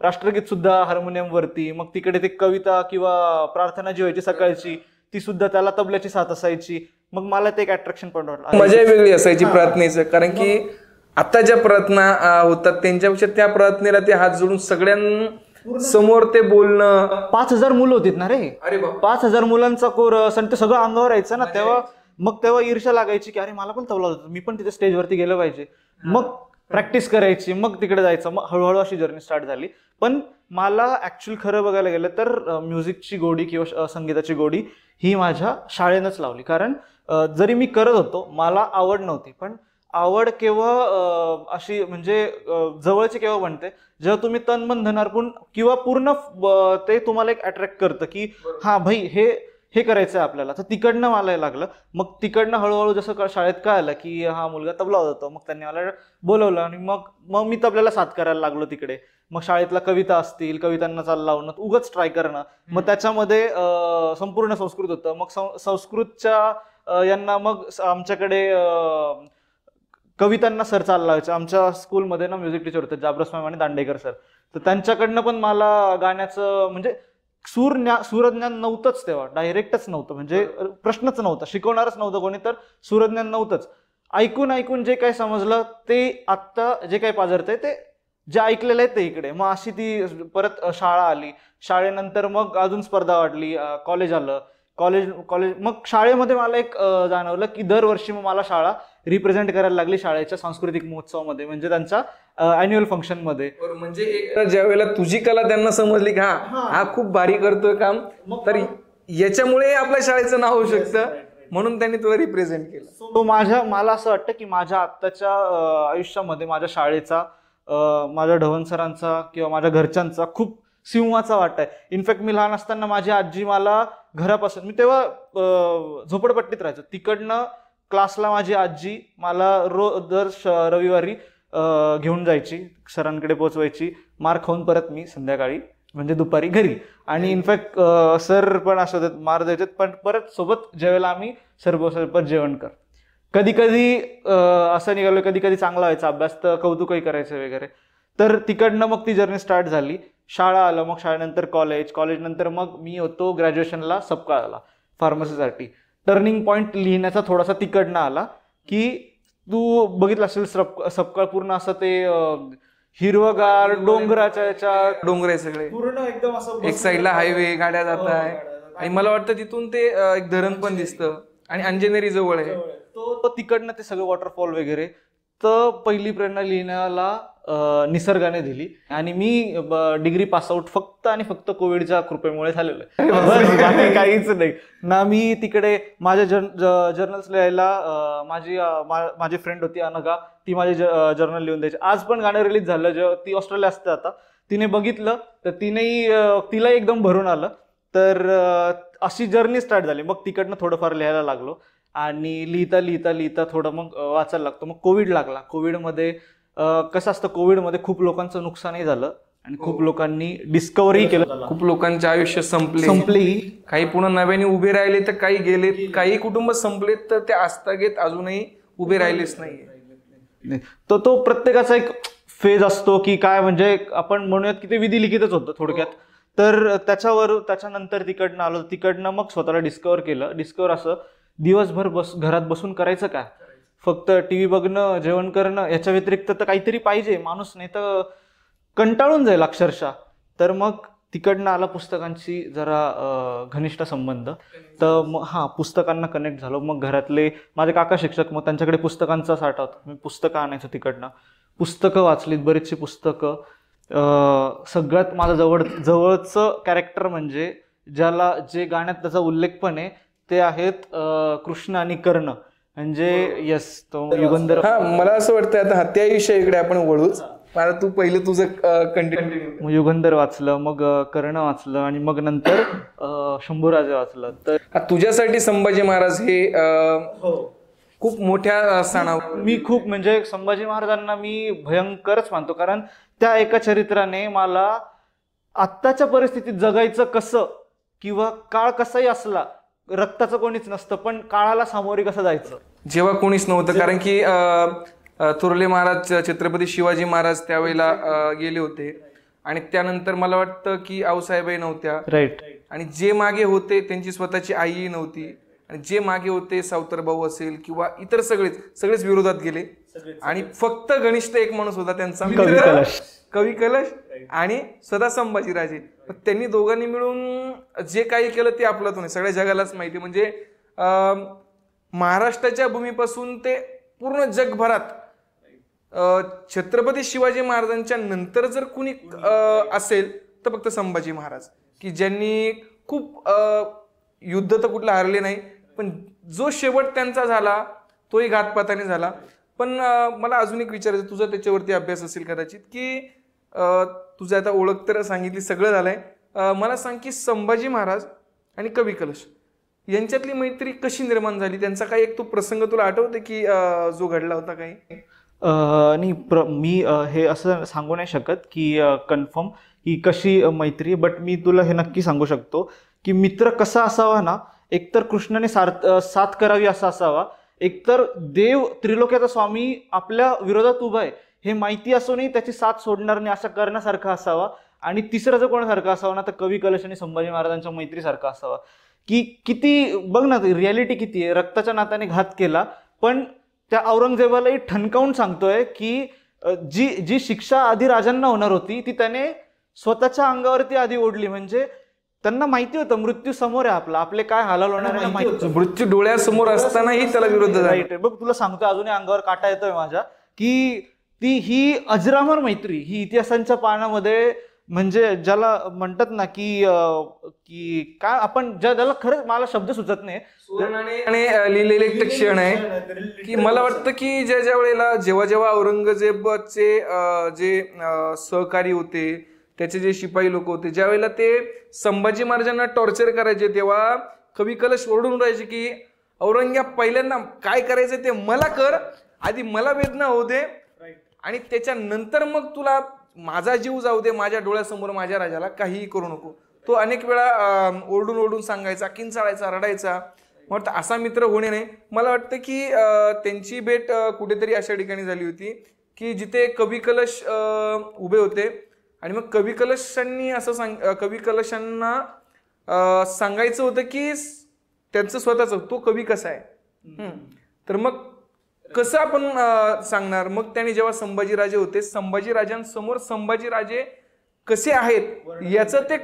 राष्ट्रगीत सुद्धा हार्मोनियमवरती, मग तिकडे ते कविता किंवा प्रार्थना जी व्हायची सकाळची ती सुद्धा त्याला तबल्याची साथ असायची. मग मला ते एक अट्रॅक्शन पॉईंट वाटलं. मजा वेगळी असायची प्रार्थनेचं, कारण की आता ज्या प्रार्थना होतात त्यांच्यापेक्षा त्या प्रार्थनेला ते हात जोडून सगळ्यांसमोर ते बोलणं. 5,000 मुलं होतीत ना रे. अरे बाप, 5,000 मुलांचा कोरस आणि ते सगळं अंगावर यायचं ना. तेव्हा ईर्ष्या लागायची की अरे मला पण तबला होतं, मी पण तिथे स्टेजवरती गेलं पाहिजे. मग प्रॅक्टिस करायची, मग तिकडे जायचं. मग हळूहळू अशी जर्नी स्टार्ट झाली. पण मला ऍक्च्युअली खरं बघायला गेलं तर म्युझिकची गोडी किंवा संगीताची गोडी ही माझ्या शाळेनंच लावली. कारण जरी मी करत होतो, मला आवड नव्हती, पण आवड केव्हा अशी म्हणजे जवळची केव्हा बनते जेव्हा तुम्ही तन मन धन अर्पण किंवा पूर्ण ते तुम्हाला एक अट्रॅक्ट करतं की हा भाई हे करायचं आहे आपल्याला. तर तिकडनं मला लागलं. मग तिकडनं हळूहळू जसं शाळेत कळालं की हा मुलगा तबला होता, मग त्यांनी मला बोलवलं आणि मग मी तबल्याला साथ करायला लागलो तिकडे. मग शाळेतल्या कविता असतील, कवितांना चाल लावणं, उगाच ट्राय करणं. मग त्याच्यामध्ये संपूर्ण संस्कृत होतं. मग संस्कृतच्या यांना मग आमच्याकडे कवितांना सर चाल लावायचं. आमच्या स्कूलमध्ये ना म्युझिक टीचर होते जाबरस मॅम आणि दांडेकर सर. तर त्यांच्याकडनं पण मला गाण्याचं म्हणजे सूरज्ञान नव्हतंच तेव्हा, डायरेक्टच नव्हतं, म्हणजे प्रश्नच नव्हता, शिकवणारच नव्हतं कोणी, तर सूरज्ञान नव्हतंच. ऐकून जे काही समजलं ते आत्ता जे काही पाझरतंय ते जे ऐकलेलं आहे ते इकडे. मग अशी ती परत शाळा आली. शाळेनंतर मग अजून स्पर्धा वाढली, कॉलेज आलं. कॉलेज मग शाळेमध्ये मला एक जाणवलं की दरवर्षी मग मला शाळा रिप्रेझेंट करायला लागली शाळेच्या सांस्कृतिक महोत्सवामध्ये, म्हणजे त्यांच्या अॅन्युअल फंक्शन मध्ये. म्हणजे ज्या वेळेला तुझी कला त्यांना समजली की हा खूप भारी करतोय काम, तर याच्यामुळे आपल्या शाळेचं नाव होऊ शकतं, म्हणून त्यांनी तुला रिप्रेझेंट केलं. तो मला असं वाटतं की माझ्या आत्ताच्या आयुष्यामध्ये माझ्या शाळेचा, माझ्या ढवण सरांचा किंवा माझ्या घरच्यांचा खूप सिंहाचा वाटा आहे. इनफॅक्ट मी लहान असताना माझी आजी मला घरापासून, मी तेव्हा झोपडपट्टीत राहायचो, तिकडनं क्लासला माझी आजी मला दर रविवारी घेऊन जायची, सरांकडे पोचवायची, मार खाऊन परत मी संध्याकाळी म्हणजे दुपारी घरी. आणि इनफॅक्ट सर पण असं मार द्यायचे, पण परत सोबत जेवायला आम्ही सरबत जेवण कर. कधी कधी असं निघालो, कधी कधी चांगला व्हायचा अभ्यास तर कौतुकही करायचं वगैरे. तर तिकडनं मग ती जर्नी स्टार्ट झाली. शाळा आलं, मग शाळेनंतर कॉलेजनंतर मग मी होतो ग्रॅज्युएशनला सपकाळाला फार्मसीसाठी. टर्निंग पॉईंट लिहिण्याचा थोडासा तिकडनं आला की तू बघितलं असेल सपकाळ पूर्ण असं ते हिरवगार डोंगराच्या डोंगर सगळे पूर्ण एकदम असं, एक साईडला हायवे, गाड्या जात आहे, आणि मला वाटतं तिथून ते एक धरण पण दिसतं आणि अंजनेरी जवळ आहे. तो तिकडनं ते सगळं वॉटरफॉल वगैरे. तर पहिली प्रेरणा लिहिण्याला निसर्गाने दिली. आणि मी डिग्री पासआउट फक्त आणि फक्त कोविडच्या कृपेमुळे झालेलं आहे, बाकी काहीच नाही ना. मी तिकडे माझ्या जर्नल्स लिहायला माझी फ्रेंड होती अनघा, ती माझे जर्नल लिहून द्यायची. आज पण गाणं रिलीज झालं, जेव्हा ती ऑस्ट्रेलिया असते आता, तिने बघितलं तर तिला एकदम भरून आलं. तर अशी जर्नी स्टार्ट झाली. मग तिकडनं थोडंफार लिहायला लागलो आणि लिहिता थोडं मग वाचायला लागतो. मग कोविड लागला. कोविडमध्ये कसं असतं, कोविडमध्ये खूप लोकांचं नुकसानही झालं आणि खूप लोकांनी डिस्कव्हरी केलं. खूप लोकांचे आयुष्य संपले, काही पुन्हा नव्याने उभे राहिले तर काही गेलेत, काही कुटुंब संपलेत तर ते आस्थागेत अजूनही उभे राहिलेच नाही. तो प्रत्येकाचा एक फेज असतो की काय, म्हणजे आपण म्हणूयात की ते विधी लिखितच होतं थोडक्यात. तर त्याच्यानंतर तिकडनं आलो. तिकडनं मग स्वतःला डिस्कव्हर केलं. डिस्कव्हर असं दिवसभर घरात बसून करायचं काय, फक्त टीव्ही बघणं, जेवण करणं, याच्या व्यतिरिक्त तर काहीतरी पाहिजे माणूस, नाही तर कंटाळून जाईल अक्षरशः. तर मग तिकडनं आला पुस्तकांची जरा घनिष्ठ संबंध. तर मग पुस्तकांना कनेक्ट झालो. मग घरातले माझे काका शिक्षक, मग त्यांच्याकडे पुस्तकांचा साठा होता, मी पुस्तकं आणायचो तिकडनं. पुस्तकं वाचलीत, बरीचशी पुस्तकं. सगळ्यात माझं जवळचं कॅरेक्टर म्हणजे जे गाण्यात त्याचा उल्लेख पण आहे ते आहेत कृष्ण आणि कर्ण, म्हणजे यस तो युगंधर. मला असं वाटतं आता त्या विषयाकडे आपण वळूच मला तू पहिलं तुझं कंटिन्यू. मग युगंधर वाचलं, मग कर्ण वाचलं आणि मग नंतर शंभूराजे वाचलं. तर तुझ्यासाठी संभाजी महाराज हे खूप मोठ्या स्थानावर. मी खूप म्हणजे संभाजी महाराजांना मी भयंकरच मानतो, कारण त्या एका चरित्राने मला आत्ताच्या परिस्थितीत जगायचं कसं, किंवा काळ कसाही असला, रक्ताचं कोणीच नसतं, पण काळाला सामोरे कसं जायचं जेव्हा कोणीच नव्हतं. कारण की थोरले महाराज छत्रपती शिवाजी महाराज त्यावेळेला गेले होते आणि त्यानंतर मला वाटतं की आऊसाहेबही नव्हत्या. राईट. आणि जे मागे होते त्यांची स्वतःची आईही नव्हती, आणि जे मागे होते सावतर भाऊ असेल किंवा इतर सगळेच विरोधात गेले. आणि फक्त घनिष्ठ एक माणूस होता त्यांचा कवी कलश आणि स्वतः संभाजीराजे. त्यांनी दोघांनी मिळून जे काही केलं ते आपल्यातून सगळ्या जगालाच माहिती. म्हणजे महाराष्ट्राच्या भूमीपासून ते पूर्ण जगभरात छत्रपती शिवाजी महाराजांच्या नंतर जर कुणी असेल तर फक्त संभाजी महाराज, की ज्यांनी खूप युद्ध तर कुठलं हारले नाही, पण जो शेवट त्यांचा झाला तोही घातपाताने झाला. पण मला अजून एक विचारायचं, तुझा त्याच्यावरती अभ्यास असेल कदाचित, की तुझं आता ओळख तर सांगितली, सगळं झालंय. मला सांग की संभाजी महाराज आणि कवी कलश यांच्यातली मैत्री कशी निर्माण झाली? त्यांचा काही एक तो प्रसंग तुला आठवते की जो घडला होता काही? नाही, मी हे असं सांगू नाही शकत की कन्फर्म की कशी मैत्री, बट मी तुला हे नक्की सांगू शकतो की मित्र कसा असावा ना, एकतर कृष्णाने साथ करावी असा असावा, एकतर देव त्रिलोक्याचा स्वामी आपल्या विरोधात उभा आहे हे माहिती असूनही त्याची साथ सोडणार नाही अशा करण्यासारखा असावा. आणि तिसरा जर कोणासारखा असावा ना तर कवी कलश आणि संभाजी महाराजांच्या मैत्रीसारखा असावा. की किती बघ ना, रियालिटी किती आहे, रक्ताच्या नात्याने घात केला, पण त्या औरंगजेबालाही ठणकावून सांगतोय की जी शिक्षा आधी राजांना होणार होती ती त्याने स्वतःच्या अंगावरती आधी ओढली. म्हणजे त्यांना माहिती होतं मृत्यू समोर आहे, आपले काय हालाल होणार आहे माहिती होतं, मृत्यू डोळ्यासमोर असतानाही त्याला विरोध. राईट. बघ तुला सांगतोय, अजूनही अंगावर काटा येतोय माझ्या, की ही अजरामर मैत्री ही इतिहासांच्या पानामध्ये, म्हणजे ज्याला म्हणतात ना की काय आपण ज्याला खरंच मला शब्द सुचत नाही, लिहिलेले एक क्षण आहे की मला वाटतं की ज्या वेळेला जेव्हा औरंगजेबाचे जे सहकारी होते, त्याचे जे शिपाई लोक होते, ज्या वेळेला ते संभाजी महाराजांना टॉर्चर करायचे, तेव्हा कवी कलश ओरडून राहायचे की औरंग्या पहिल्यांदा काय करायचं ते मला कर, आधी मला वेदना होऊ दे आणि त्याच्यानंतर मग तुला माझा जीव जाऊ दे, माझ्या डोळ्यासमोर माझ्या राजाला काहीही करू नको. तो अनेक वेळा ओरडून सांगायचा, किंचाळायचा, रडायचा. मग असा मित्र होणे नाही. मला वाटतं की त्यांची भेट कुठेतरी अशा ठिकाणी झाली होती की जिथे कवी कलश उभे होते आणि मग कवी कलशांना सांगायचं होतं की त्यांचं स्वतःच तो कवी कसा आहे. तर मग कसं आपण सांगणार? मग त्याने जेव्हा संभाजीराजे होते, संभाजीराजांसमोर संभाजीराजे कसे आहेत याचं ते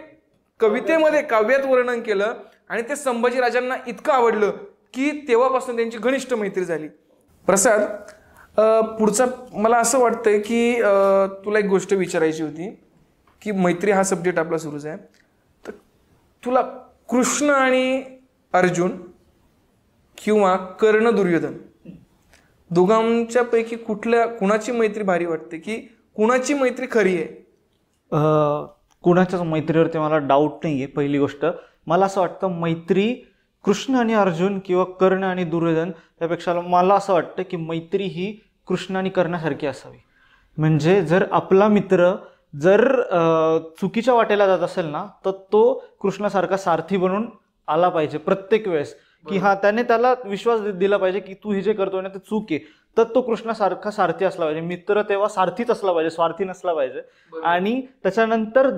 कवितेमध्ये काव्यात वर्णन केलं आणि ते संभाजीराजांना इतकं आवडलं की तेव्हापासून त्यांची घनिष्ठ मैत्री झाली. प्रसाद, पुढचा मला असं वाटतंय की तुला एक गोष्ट विचारायची होती की मैत्री हा सब्जेक्ट आपला सुरूच आहे, तर तुला कृष्ण आणि अर्जुन किंवा कर्ण दुर्योधन दोघांच्या पैकी कुणाची मैत्री भारी वाटते, की कुणाची मैत्री खरी आहे? कुणाच्याच मैत्रीवरती मला डाऊट नाही आहे. पहिली गोष्ट मला असं वाटतं मैत्री कृष्ण आणि अर्जुन किंवा कर्ण आणि दुर्योधन त्यापेक्षा मला असं वाटतं की मैत्री ही कृष्ण आणि कर्णासारखी असावी. म्हणजे जर आपला मित्र जर चुकीच्या वाटेला जात असेल ना तर तो कृष्णासारखा सारथी बनून आला पाहिजे प्रत्येक वेळेस, की त्याला विश्वास दिला पाहिजे की तू हे जे करतोय ना ते चूक आहे, तर तो कृष्णासारखा सारथी असला पाहिजे. मित्र तेव्हा सारथीच असला पाहिजे, स्वार्थी नसला पाहिजे. आणि त्याच्यानंतर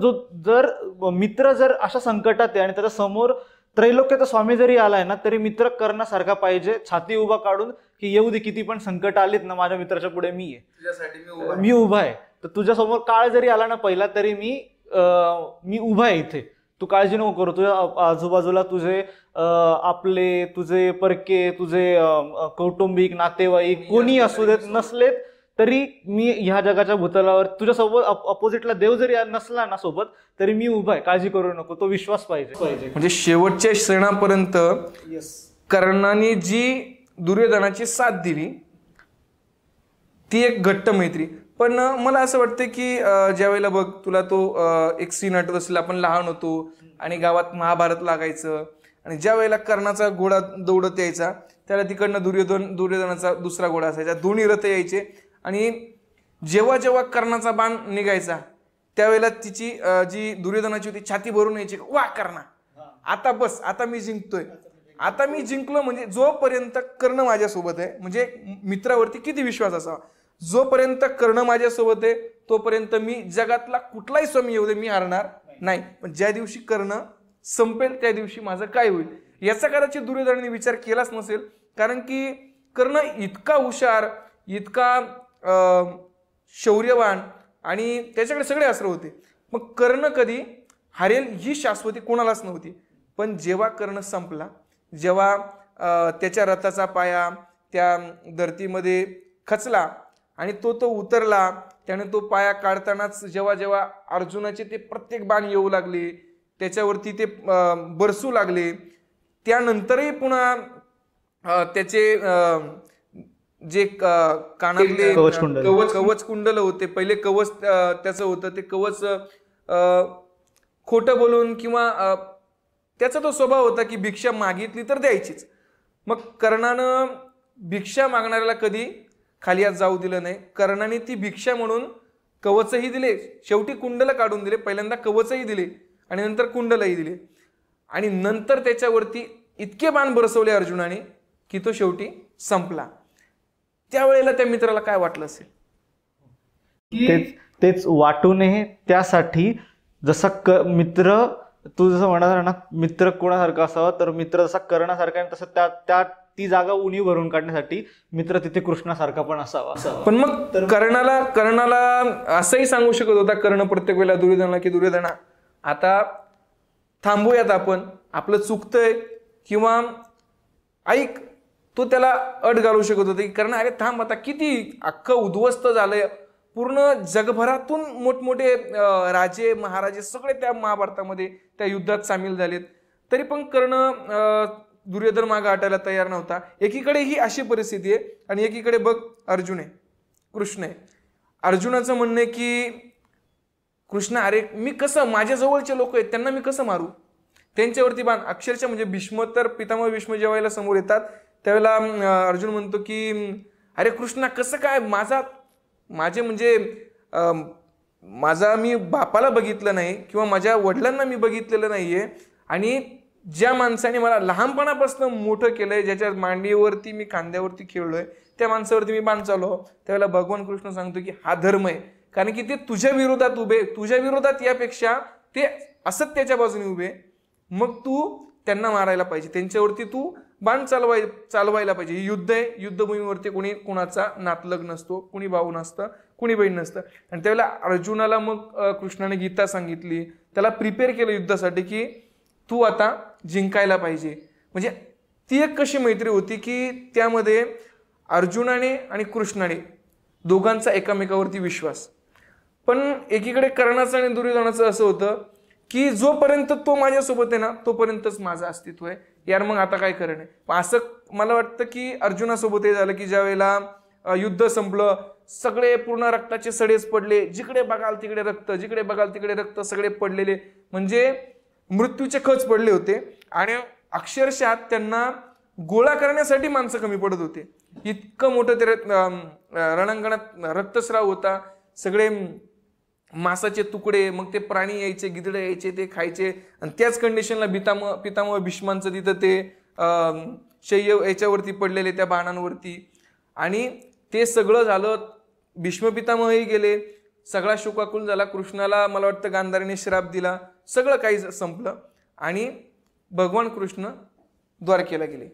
जर मित्र जर अशा संकटात आहे आणि त्याच्या समोर त्रैलोक्याचा स्वामी जरी आलाय ना तरी मित्र करण्यासारखा पाहिजे, छाती उभा काढून की येऊ दे, किती पण संकट आलीत ना माझ्या मित्राच्या पुढे मी आहे, मी उभा आहे. तर तुझ्या समोर काळ जरी आला ना पहिला तरी मी उभा आहे इथे, तू काळजी नको करू. तुझ्या आजूबाजूला तुझे परके, तुझे कौटुंबिक नातेवाईक कोणी असू देत नसलेत तरी मी ह्या जगाच्या भूतलावर तुझ्यासोबत अपोजिटला देव जरी नसला ना सोबत तरी मी उभा आहे, काळजी करू नको. तो विश्वास पाहिजे. म्हणजे शेवटच्या क्षणापर्यंत कर्णाने जी दुर्योधनाची साथ दिली ती एक घट्ट मैत्री. पण मला असं वाटतं की ज्यावेळेला बघ तुला तो एक सीन आठवत असेल, आपण लहान होतो आणि गावात महाभारत लागायचं आणि ज्या वेळेला कर्णाचा घोडा दौडत यायचा त्याला तिकडनं दुर्योधनाचा दुसरा घोडा असायचा, दोन्ही रथ यायचे आणि जेव्हा जेव्हा कर्णाचा बाण निघायचा त्यावेळेला तिची जी दुर्योधनाची होती छाती भरून यायची, वा कर्णा आता बस, आता मी जिंकतोय, आता मी जिंकलो. म्हणजे जोपर्यंत कर्ण माझ्यासोबत आहे, म्हणजे मित्रावरती किती विश्वास असावा, जोपर्यंत कर्ण माझ्यासोबत आहे तोपर्यंत मी जगातला कुठलाही स्वामी येऊ दे मी हारणार नाही. पण ज्या दिवशी कर्ण संपेल त्या दिवशी माझं काय होईल याचा कदाचित दुर्योधनाने विचार केलाच नसेल, कारण की कर्ण इतका हुशार, इतका शौर्यवान आणि त्याच्याकडे सगळे अस्त्र होते. मग कर्ण कधी हारेल ही शाश्वती कोणालाच नव्हती. पण जेव्हा कर्ण संपला, जेव्हा त्याच्या रथाचा पाया त्या धरतीमध्ये खचला आणि तो उतरला, त्याने तो पाया काढतानाच जेव्हा जेव्हा अर्जुनाचे ते प्रत्येक बाण येऊ लागले, त्याच्यावरती ते बरसू लागले, त्यानंतरही पुन्हा त्याचे जे कानातले कवच कुंडल होते, पहिले कवच त्याचं होतं, ते कवच खोटं बोलून किंवा त्याचा तो स्वभाव होता की भिक्षा मागितली तर द्यायचीच. मग कर्णानं भिक्षा मागणाऱ्याला कधी खाली हात जाऊ दिलं नाही. कर्णाने ती भिक्षा म्हणून कवचही दिले, शेवटी कुंडल काढून दिले, पहिल्यांदा कवचही दिले आणि नंतर कुंडलही दिले आणि नंतर त्याच्यावरती इतके बाण बरसवले अर्जुनाने की तो शेवटी संपला. त्यावेळेला त्या मित्राला काय वाटलं असेल? तेच वाटू नये त्यासाठी जसा मित्र, तू जसं म्हणाला ना मित्र कोणासारखा असावा, तर मित्र जसा कर्णासारखा आहे तसं ती जागा उणी भरून काढण्यासाठी मित्र तिथे कृष्णासारखा पण असावा. पण मग कर्णाला असंही सांगू शकत होता कर्ण प्रत्येक वेळेला दुर्योधनाला की दुर्योधना आता थांबूयात, आपण आपलं चुकतंय किंवा ऐक, तो त्याला अट घालू शकत होता की कर्ण अरे थांब, आता किती अख्खं उद्ध्वस्त झालंय, पूर्ण जगभरातून मोठमोठे राजे महाराजे सगळे त्या महाभारतामध्ये त्या युद्धात सामील झालेत, तरी पण कर्ण दुर्योधन मागे हटायला तयार नव्हता. एकीकडे ही अशी परिस्थिती आहे आणि एकीकडे बघ अर्जुन आहे, कृष्ण आहे. अर्जुनाचं म्हणणं आहे की कृष्ण अरे मी कसं, माझ्या जवळचे लोक आहेत त्यांना मी कसं मारू, त्यांच्यावरती बाण अक्षरशः म्हणजे भीष्म तर पितामह भीष्म जेव्हा समोर येतात त्यावेळेला अर्जुन म्हणतो की अरे कृष्णा कसं काय, माझे म्हणजे माझा मी बापाला बघितलं नाही किंवा माझ्या वडिलांना मी बघितलेलं नाहीये आणि ज्या माणसाने मला लहानपणापासून मोठं केलंय, ज्याच्या मांडीवरती मी खांद्यावरती खेळलोय, त्या माणसावरती मी बाण चाललो. त्यावेळेला भगवान कृष्ण सांगतो की हा धर्म आहे, कारण की ते तुझ्या विरोधात उभे, तुझ्या विरोधात यापेक्षा ते असत्याच्या बाजूने उभे, मग तू त्यांना मारायला पाहिजे, त्यांच्यावरती तू बाण चालवायला पाहिजे. ही युद्ध आहे, युद्धभूमीवरती कोणी कुणाचा नातलग नसतो, कुणी भाऊ नसतं, कुणी बहीण नसतं. आणि त्यावेळेला अर्जुनाला मग कृष्णाने गीता सांगितली, त्याला प्रिपेअर केलं युद्धासाठी की तू आता जिंकायला पाहिजे. म्हणजे ती एक कशी मैत्री होती की त्यामध्ये अर्जुनाने आणि कृष्णाने दोघांचा एकामेकावरती विश्वास. पण एकीकडे कर्णाचं आणि दुर्योधनाचं असं होतं की जोपर्यंत तो माझ्यासोबत आहे ना तोपर्यंतच माझं अस्तित्व आहे यार, मग आता काय करणं आहे. असं मला वाटतं की अर्जुनासोबत हे झालं की ज्या वेळेला युद्ध संपलं, सगळे पूर्ण रक्ताचे सडेच पडले, जिकडे बघाल तिकडे रक्त, जिकडे बघाल तिकडे रक्त, सगळे पडलेले म्हणजे मृत्यूचे खच पडले होते आणि अक्षरशः त्यांना गोळा करण्यासाठी माणसं कमी पडत होते. इतकं मोठं ते रणांगणात रक्तस्राव होता, सगळे मांसाचे तुकडे, मग ते प्राणी यायचे, गिधडे यायचे, ते खायचे. आणि त्याच कंडिशनला पितामह भीष्मांचं तिथं ते शय्य याच्यावरती पडलेले त्या बाणांवरती. आणि ते सगळं झालं, भीष्म पितामहही गेले, सगळा शोकाकुल झाला. कृष्णाला मला वाटतं गांधारीने श्राप दिला, सगळं काही संपलं आणि भगवान कृष्ण द्वारकेला गेले.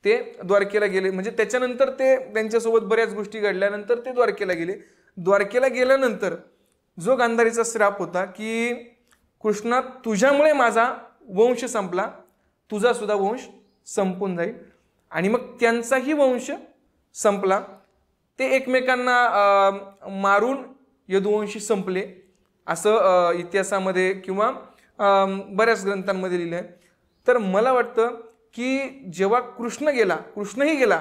ते द्वारकेला गेले म्हणजे त्याच्यानंतर ते त्यांच्यासोबत बऱ्याच गोष्टी घडल्यानंतर ते द्वारकेला गेले. द्वारकेला गेल्यानंतर जो गांधारीचा श्राप होता की कृष्णा तुझ्यामुळे माझा वंश संपला, तुझा सुद्धा वंश संपून जाईल, आणि मग त्यांचाही वंश संपला. ते एकमेकांना मारून यदुवंशी संपले असं इतिहासामध्ये किंवा बऱ्याच ग्रंथांमध्ये लिहिलं आहे. तर मला वाटतं की जेव्हा कृष्णही गेला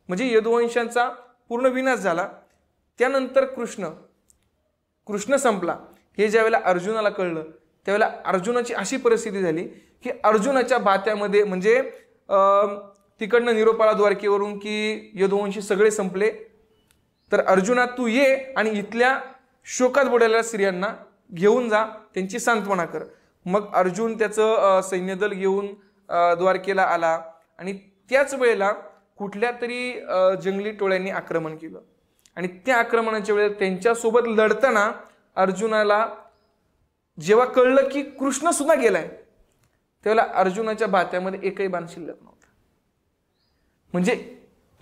म्हणजे यदुवंशांचा पूर्ण विनाश झाला. त्यानंतर कृष्ण संपला हे ज्यावेळेला अर्जुनाला कळलं त्यावेळेला अर्जुनाची अशी परिस्थिती झाली की अर्जुनाच्या बात्यामध्ये म्हणजे तिकडनं निरोप आला द्वारकेवरून की यदुवंशी सगळे संपले, तर अर्जुना तू ये आणि इथल्या शोकात बुडालेल्या स्त्रियांना घेऊन जा, त्यांची सांत्वना कर. मग अर्जुन त्याचं सैन्यदल घेऊन द्वारकेला आला आणि त्याच वेळेला कुठल्या तरी जंगली टोळ्यांनी आक्रमण केलं आणि त्या आक्रमणाच्या वेळेला त्यांच्यासोबत लढताना अर्जुनाला जेव्हा कळलं की कृष्ण सुद्धा गेलाय त्यावेळेला अर्जुनाच्या बात्यामध्ये एकही बाण शिल्लक नव्हता. म्हणजे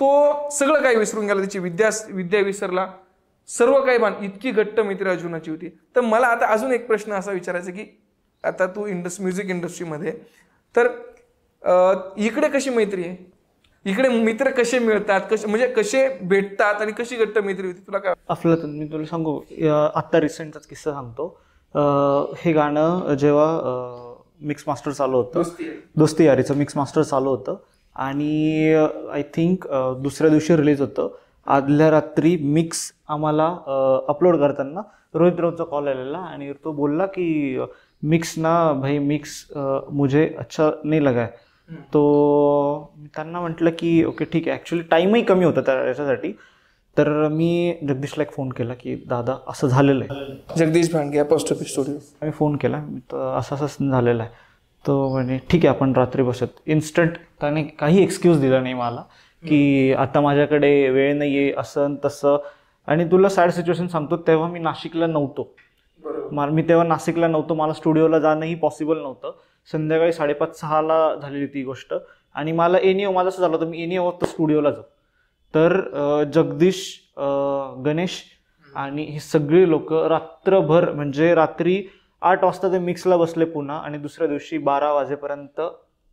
तो सगळं काही विसरून गेला, त्याची विद्या विसरला, सर्व काही बाण. इतकी घट्ट मैत्री अर्जुनाची होती. तर मला आता अजून एक प्रश्न असा विचारायचा की आता तू म्युझिक इंडस्ट्रीमध्ये, तर इकडे कशी मैत्री आहे, इकडे मित्र कसे मिळतात, म्हणजे कसे भेटतात आणि कशी घट्ट मैत्री होती, तुला काय? अफलातून मी तुला सांगू, आत्ता रिसेंटचाच किस्सा सांगतो. हे गाणं जेव्हा मिक्स मास्टर चालू होतं, दोस्ती यारीचं मिक्स मास्टर चालू होतं आणि आय थिंक दुसऱ्या दिवशी रिलीज होतं. आदल्या रात्री मिक्स आम्हाला अपलोड करताना रोहित राऊतचा कॉल आलेला आणि तो बोलला की मिक्स ना भाई, मिक्स मुझे अच्छा नहीं लगा है. तो त्यांना म्हटलं की ओके ठीक आहे. ॲक्च्युली टाईमही कमी होता त्या याच्यासाठी. तर मी जगदीशला एक फोन केला की दादा असं झालेलं आहे. Jagdish Bhandge post office studio. मी फोन केला, असं झालेलं आहे. तो म्हणे ठीक आहे आपण रात्री बसत. इन्स्टंट त्याने काही एक्सक्यूज दिला नाही मला की आता माझ्याकडे वेळ नाही आहे असं तसं. आणि तुला सॅड सिच्युएशन सांगतो, तेव्हा मी नाशिकला नव्हतो. मी तेव्हा नाशिकला नव्हतो, मला स्टुडिओला जाणंही पॉसिबल नव्हतं. संध्याकाळी 5:30-6ला झालेली ती गोष्ट आणि मला माझं असं झालं होतं मी एनी तर स्टुडिओला जाऊ. तर जगदीश, गणेश आणि हे सगळे लोक रात्रभर म्हणजे रात्री 8 वाजता ते मिक्सला बसले पुन्हा आणि दुसऱ्या दिवशी 12 वाजेपर्यंत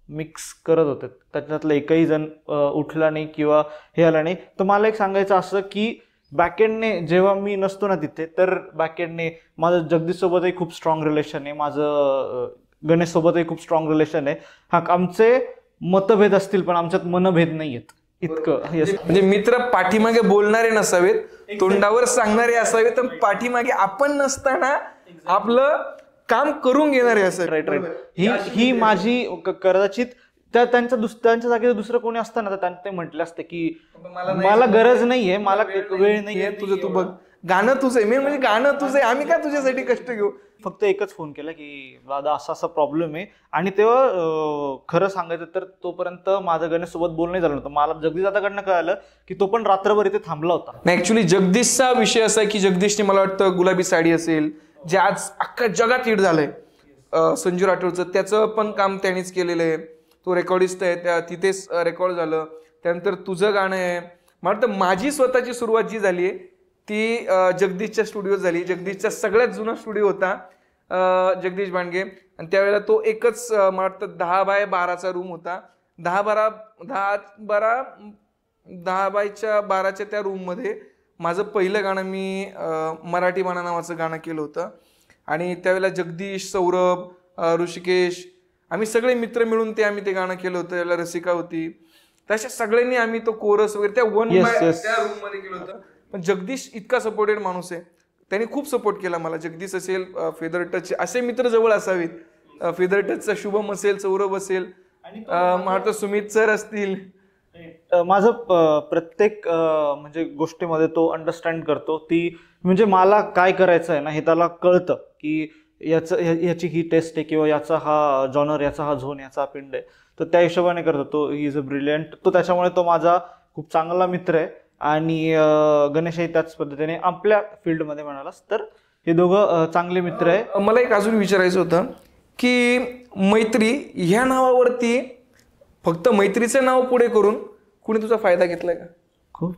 मिक्स करत होते. त्याच्यातलं एकही जण उठला नाही किंवा हे आला नाही. तर मला एक सांगायचं असं की बॅकएंडने जेव्हा मी नसतो ना तिथे, तर बॅकएंडने माझं जगदीशसोबतही खूप स्ट्रॉंग रिलेशन आहे, माझं गणेशसोबतही खूप स्ट्रॉंग रिलेशन आहे. हा, आमचे मतभेद असतील पण आमच्यात मनभेद नाही आहेत इतकं. म्हणजे मित्र पाठीमागे बोलणारे नसावेत, तोंडावर सांगणारे असावेत, तर पाठीमागे आपण नसताना आपलं काम करून घेणारे असावेत. राईट. ही माझी कदाचित त्यांच्या जागेवर दुसरं कोणी असतं ना तर त्यांनी ते म्हटलं असतं की मला गरज नाहीये, मला वेळ नाहीये, तुझं तू बघ, गाणं तुझं आहे, म्हणजे गाणं तुझं आहे, आम्ही काय तुझ्यासाठी कष्ट घेऊ. फक्त एकच फोन केला की दादा असा प्रॉब्लेम आहे. आणि तेव्हा खरं सांगायचं तर तोपर्यंत माझं गणेश सोबत बोलणं नाही झालं नव्हतं. मला जगदीश दादाकडनं कळालं की तो पण रात्रभर इथे थांबला होता. नाही, ऍक्च्युली जगदीशचा विषय असा आहे की जगदीशने मला वाटतं गुलाबी साडी असेल जे आज अख्ख्या जगात हिट झालंय, संजू राठोडचं, त्याचं पण काम त्यांनीच केलेलं आहे. तो रेकॉर्डिस्ट आहे, तिथेच रेकॉर्ड झालं. त्यानंतर तुझं गाणं आहे. मला वाटतं माझी स्वतःची सुरुवात जी झाली आहे ती जगदीशच्या स्टुडिओ झाली. जगदीशचा सगळ्यात जुना स्टुडिओ होता जगदीश भांडगे आणि त्यावेळेला तो एकच मला वाटतं 10x12चा रूम होता. 10x12च्या त्या रूममध्ये माझं पहिलं गाणं मी मराठी बाणा नावाचं गाणं केलं होतं. आणि त्यावेळेला जगदीश, सौरभ, ऋषिकेश, आम्ही सगळे मित्र मिळून आम्ही ते गाणं केलं होतं. त्याला रसिका होती. तशा सगळ्यांनी आम्ही तो कोरस वगैरे त्या त्या रूम मध्ये केलं होतं. पण जगदीश इतका सपोर्टेड माणूस आहे, त्याने खूप सपोर्ट केला मला. जगदीश असेल, फेदर टच असे मित्र जवळ असावेत. फेदर टचचा शुभम असेल, सौरभ असेल, मला सुमित सर असतील. माझं प्रत्येक म्हणजे गोष्टीमध्ये तो अंडरस्टँड करतो. ती म्हणजे मला काय करायचं आहे ना हे त्याला कळतं की याची ही टेस्ट आहे किंवा याचा हा जॉनर, याचा हा झोन, याचा पिंड आहे. तर त्या हिशोबाने करतो तो. ही इज अ ब्रिलियंट. तो त्याच्यामुळे तो माझा खूप चांगला मित्र आहे. आणि गणेशही त्याच पद्धतीने आपल्या फील्डमध्ये म्हणालास तर हे दोघं चांगले मित्र आहे. मला एक अजून विचारायचं होतं की मैत्री ह्या नावावरती फक्त मैत्रीचं नाव पुढे करून कुणी तुझा फायदा घेतलाय का? खूप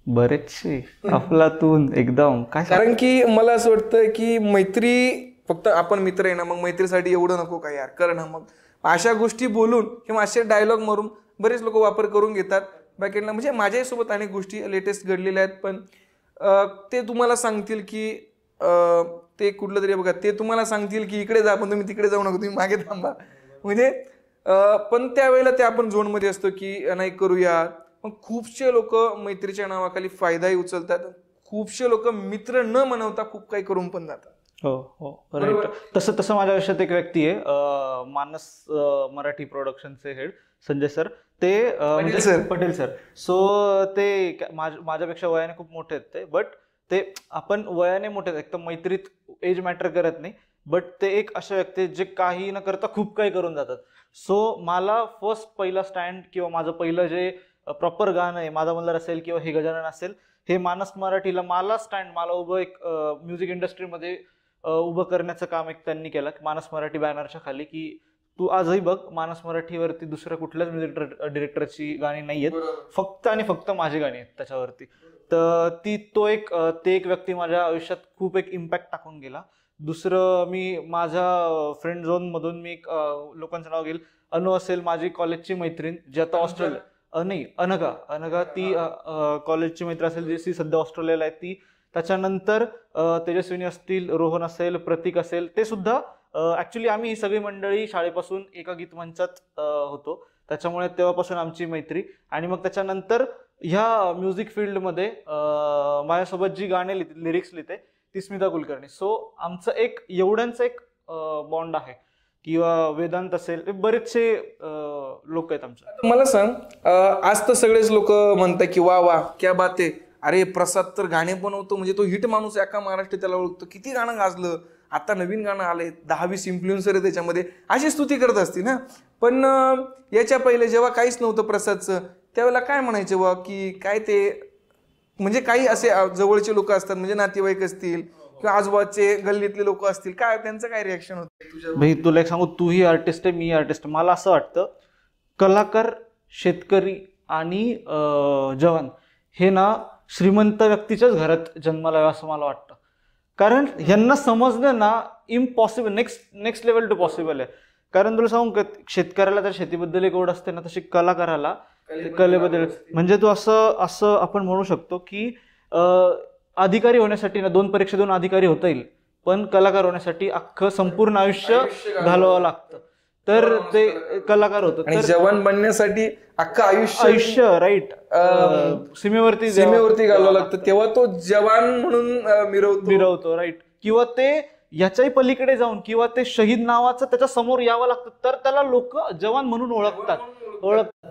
बरेचसे. अफलातून एकदम काय. कारण की मला असं वाटतं की मैत्री फक्त आपण मित्र आहे ना, मग मैत्रीसाठी एवढं नको काय यार, कर ना. मग अशा गोष्टी बोलून किंवा असे डायलॉग मारून बरेच लोक वापर करून घेतात बॅकएंडला. म्हणजे माझ्यासोबत अनेक गोष्टी लेटेस्ट घडलेल्या आहेत. पण ते तुम्हाला सांगतील की ते कुठलं तरी बघा, ते तुम्हाला सांगतील की इकडे जा, पण तुम्ही तिकडे जाऊ नका, तुम्ही मागे थांबा. म्हणजे पण त्यावेळेला ते आपण झोनमध्ये असतो की नाही करूया. पण खूपसे लोक मैत्रीच्या नावाखाली फायदाही उचलतात, खूपशे लोक मित्र न बनवता खूप काही करून पण जातात. हो हो राईट. तसं तसं माझ्या आयुष्यात एक व्यक्ती आहे, मानस मराठी प्रोडक्शनचे हेड संजय सर. ते पटेल सर. सो ते माझ्यापेक्षा वयाने खूप मोठे आहेत ते, बट ते आपण वयाने मोठे आहेत, एक तर मैत्रीत एज मॅटर करत नाही, बट ते एक अशा व्यक्ती जे काही न करता खूप काही करून जातात. सो मला पहिला स्टँड किंवा माझं पहिलं जे प्रॉपर गाणं आहे, माझा मल्हार असेल किंवा हे गजानन असेल, हे मानस मराठीला मला उभं एक म्युझिक इंडस्ट्रीमध्ये उभं करण्याचं काम एक त्यांनी केलं. मानस मराठी बॅनरच्या खाली, की तू आजही बघ मानस मराठीवरती दुसऱ्या कुठल्याच म्युझिक डिरेक्टरची गाणी नाही आहेत, फक्त आणि फक्त माझी गाणी आहेत त्याच्यावरती. तर ते एक व्यक्ती माझ्या आयुष्यात खूप एक इम्पॅक्ट टाकून गेला. दुसरं, मी माझ्या फ्रेंड झोन मधून मी लोकांचं नाव घेईल. अनु असेल, माझी कॉलेजची मैत्रीण, जी आता अनघा ती कॉलेजची मैत्रीण असेल, जी सध्या ऑस्ट्रेलियाला आहे ती. त्याच्यानंतर तेजस्विनी असतील, रोहन असेल, प्रतीक असेल, ते सुद्धा ऍक्च्युली आम्ही ही सगळी मंडळी शाळेपासून एका गीत मंचात होतो, त्याच्यामुळे तेव्हापासून आमची मैत्री. आणि मग त्याच्यानंतर ह्या म्युझिक फील्डमध्ये माझ्यासोबत जी गाणे लिरिक्स लिहिते ती स्मिता कुलकर्णी. सो आमचं एक एवढ्यांचं एक बॉन्ड आहे. किंवा वेदांत असेल, बरेचसे लोक आहेत आमचे. मला सांग, आज तर सगळेच लोक म्हणतात की वा वा क्या बात आहे, अरे प्रसाद तर गाणे बनवतो, म्हणजे तो हिट माणूस आहे, अख्खा महाराष्ट्र त्याला ओळखतो, किती गाणं गाजलं, आता नवीन गाणं आलंय, 10-20 इन्फ्लुएन्सर आहे त्याच्यामध्ये, अशी स्तुती करत असतील ना. पण याच्या पहिले जेव्हा काहीच नव्हतं प्रसादचं, त्यावेळेला काय म्हणायचे वा, की काय ते, म्हणजे काही असे जवळचे लोक असतात, म्हणजे नातेवाईक असतील किंवा आजूबाजूचे गल्लीतले लोक असतील, काय त्यांचं काय रिॲक्शन होतं? भाई तुला एक सांगू, तूही आर्टिस्ट आहे, मी आर्टिस्ट. मला असं वाटतं कलाकार, शेतकरी आणि जवान हे ना श्रीमंत व्यक्तीच्याच घरात जन्माला यावं असं मला वाटतं. कारण यांना समजणं ना impossible, next level to possible आहे. कारण तुला सांगू, शेतकऱ्याला तर शेतीबद्दल एक ओढ असते ना, तशी कलाकाराला कलेबद्दल, म्हणजे तू असं आपण म्हणू शकतो की अधिकारी होण्यासाठी ना 2 परीक्षा देऊन अधिकारी होता येईल, पण कलाकार होण्यासाठी अख्खं संपूर्ण आयुष्य घालवावं लागतं, तर ते कलाकार होतं. आणि जवान बनण्यासाठी अख्खं आयुष्य राईट सीमेवरती घालावं लागतं, तेव्हा तो जवान म्हणून मिरवतो राईट. किंवा ते याच्याही पलीकडे जाऊन, किंवा ते शहीद नावाचं त्याच्या समोर यावं लागतं, तर त्याला लोक जवान म्हणून ओळखतात.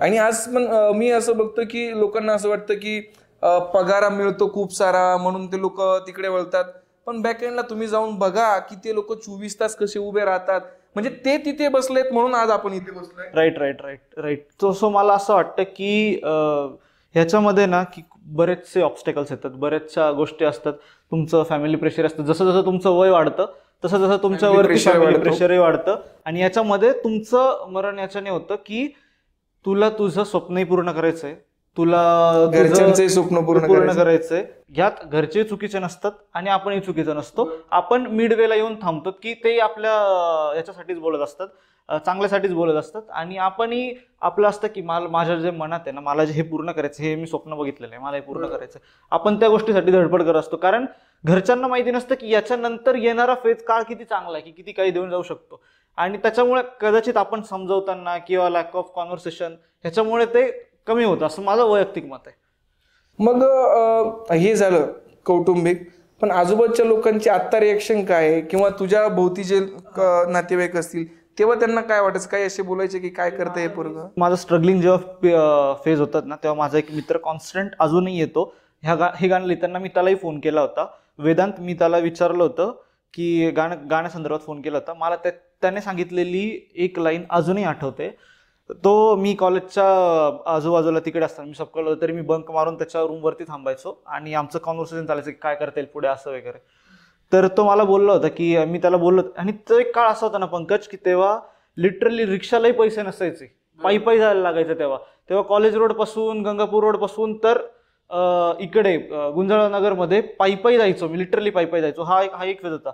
आणि आज पण मी असं बघतो की लोकांना असं वाटतं की पगार मिळतो खूप सारा म्हणून ते लोक तिकडे वळतात, पण बॅकएंडला तुम्ही जाऊन बघा की ते लोक 24 तास कसे उभे राहतात, म्हणजे ते तिथे बसलेत म्हणून आज आपण इथे बसलोय. राईट. सो मला असं वाटतं की ह्याच्यामध्ये ना की बरेचसे ऑब्स्टेकल्स येतात, बऱ्याचशा गोष्टी असतात. तुमचं फॅमिली प्रेशर असतं, जसं जसं तुमचं वय वाढतं तसं तसं तुमच्यावरती फॅमिली प्रेशरही वाढतं. आणि याच्यामध्ये तुमचं मरण याच्याने होतं की तुला तुझं स्वप्नही पूर्ण करायचंय, तुला घरच्यांचे स्वप्न पूर्ण करायचंय. यात घरचे चुकीचे नसतात आणि आपणही चुकीचं नसतो. आपण मिडवेला येऊन थांबतो की ते आपल्या याच्यासाठीच बोलत असतात, चांगल्यासाठीच बोलत असतात. आणि आपणही आपलं असतं की माझ्या जे मनात आहे ना, मला जे हे पूर्ण करायचं, हे मी स्वप्न बघितलेलं आहे, मला हे पूर्ण करायचं, आपण त्या गोष्टीसाठी धडपड करत असतो. कारण घरच्यांना माहिती नसतं की याच्यानंतर येणारा फेज काळ किती चांगला आहे, की किती काही देऊन जाऊ शकतो. आणि त्याच्यामुळे कदाचित आपण समजवताना किंवा लॅक ऑफ कॉन्व्हर्सेशन ह्याच्यामुळे ते कमी होतं, असं माझं वैयक्तिक मत आहे. मग हे झालं कौटुंबिक, पण आजूबाजूच्या लोकांची आत्ता रिएक्शन काय आहे, किंवा तुझ्या भोवती जे नातेवाईक असतील तेव्हा त्यांना काय वाटायचं, काय असे बोलायचे की काय करतं हे पोरगं? माझं स्ट्रगलिंग जेव्हा फेज होतात ना, तेव्हा माझा एक मित्र कॉन्स्टंट अजूनही येतो. हे गाणं लिहिताना मी त्यालाही फोन केला होता, वेदांत. मी त्याला विचारलं होतं की गाण्यासंदर्भात फोन केला होता. मला त्याने सांगितलेली एक लाईन अजूनही आठवते. तो मी कॉलेजच्या आजूबाजूला तिकडे असताना, मी सबकॉलेज होतो, तरी मी बंक मारून त्याच्या रूमवरती थांबायचो आणि आमचं कॉन्व्हर्सेशन चालायचं की काय करता येईल पुढे, असं वगैरे. तर तो मला बोलला होता की मी त्याला बोललो, आणि तो एक काळ असा होता ना पंकज, की तेव्हा लिटरली रिक्षालाही पैसे नसायचे, पायी जायला लागायचं. तेव्हा कॉलेज रोड पासून, गंगापूर रोड पासून तर इकडे गुंजाळनगरमध्ये पायी जायचो मी, लिटरली पायी जायचो. हा एक फेज होता.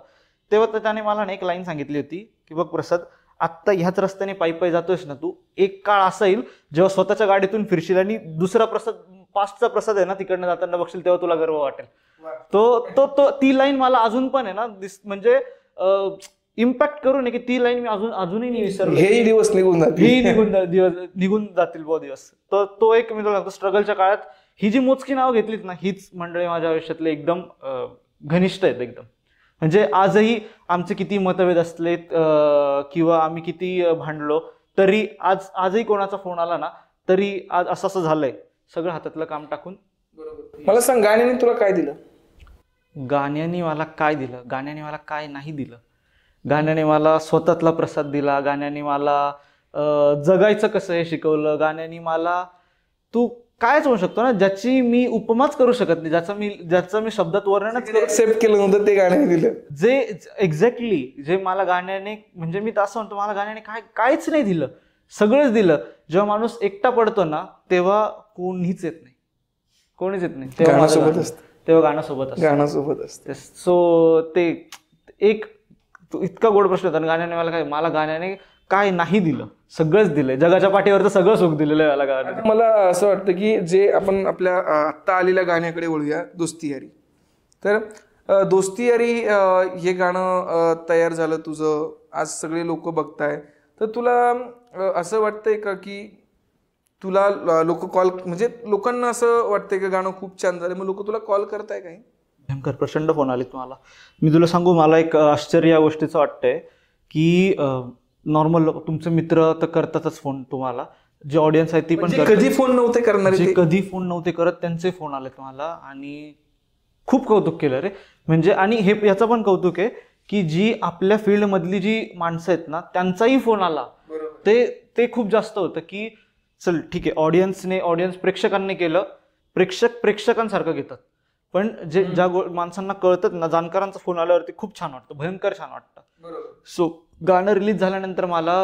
तेव्हा त्याने मला एक लाईन सांगितली होती की बघ प्रसाद, आत्ता ह्याच रस्त्याने पायी जातोयस ना तू, एक काळ असा येईल जेव्हा स्वतःच्या गाडीतून फिरशील आणि दुसरा प्रसाद, पास्टचा प्रसाद आहे ना, तिकडनं जाताना बघशील, तेव्हा तुला गर्व वाटेल. तो ती लाईन मला अजून पण आहे ना, म्हणजे इम्पॅक्ट करून की ती लाईन मी अजूनही नाही विसरलो. हेही दिवस निघून निघून जातील दिवस. तो एक मी तुला स्ट्रगलच्या काळात ही जी मोजकी नावं घेतलीत ना, हीच मंडळी माझ्या आयुष्यातले एकदम घनिष्ठ आहेत एकदम. म्हणजे आजही आमचे किती मतभेद असलेत किंवा आम्ही किती भांडलो तरी आजही कोणाचा फोन आला ना तरी आज असं असं झालंय, सगळं हातातलं काम टाकून. मला सांग, गाण्याने तुला काय दिलं? गाण्याने मला काय दिलं? गाण्याने मला काय नाही दिलं. गाण्याने मला स्वतःतला प्रसाद दिला. गाण्याने मला जगायचं कसं हे शिकवलं. गाण्याने मला तू कायच म्हणू शकतो ना, ज्याची मी उपमाच करू शकत नाही, ज्याचं मी शब्दात वर्णनच एक्सेप्ट केलं नव्हतं, ते गाण्याने दिलं. जे एक्झॅक्टली जे मला गाण्याने, म्हणजे मी असं म्हणतो, मला गाण्याने काहीच नाही दिलं, सगळंच दिलं. जेव्हा माणूस एकटा पडतो ना तेव्हा कोणीच येत नाही, तेव्हा गाणं सोबत असतं. सो ते एक इतका गोड प्रश्न होता. गाण्याने मला गाण्याने काय नाही दिलं, सगळंच दिलंय. जगाच्या पाठीवरचं सगळं सुख दिलेलं आहे मला गाण्याने. मला असं वाटतं की जे आपण आपल्या आत्ता आलेल्या गाण्याकडे वळूया, दोस्ती यारी. तर दोस्ती यारी हे गाणं तयार झालं तुझं, आज सगळे लोक बघताय. तर तुला असं वाटतंय का की तुला लोक कॉल, म्हणजे लोकांना असं वाटतंय का गाणं खूप छान झालं, मग लोक तुला कॉल करताय काही? भयंकर प्रचंड फोन आले तुम्हाला. मी तुला सांगू, मला एक आश्चर्य या गोष्टीचं वाटतंय की नॉर्मल तुमचे मित्र तर करतातच फोन तुम्हाला, जे ऑडियन्स आहे ती पण कधी फोन नव्हते करणार, जे कधी फोन नव्हते करत त्यांचे फोन आले तुम्हाला. आणि खूप कौतुक केलं रे. म्हणजे आणि हे याचं पण कौतुक आहे की जी आपल्या फील्ड मधली जी माणसं आहेत ना त्यांचाही फोन आला. ते खूप जास्त होतं की चल ठीक आहे, ऑडियन्स प्रेक्षकांनी केलं, प्रेक्षकांसारखं घेतात. पण ज्या माणसांना कळतात ना, जाणकारांचा फोन आल्यावरती खूप छान वाटतं, भयंकर छान वाटतं. सो गाणं रिलीज झाल्यानंतर मला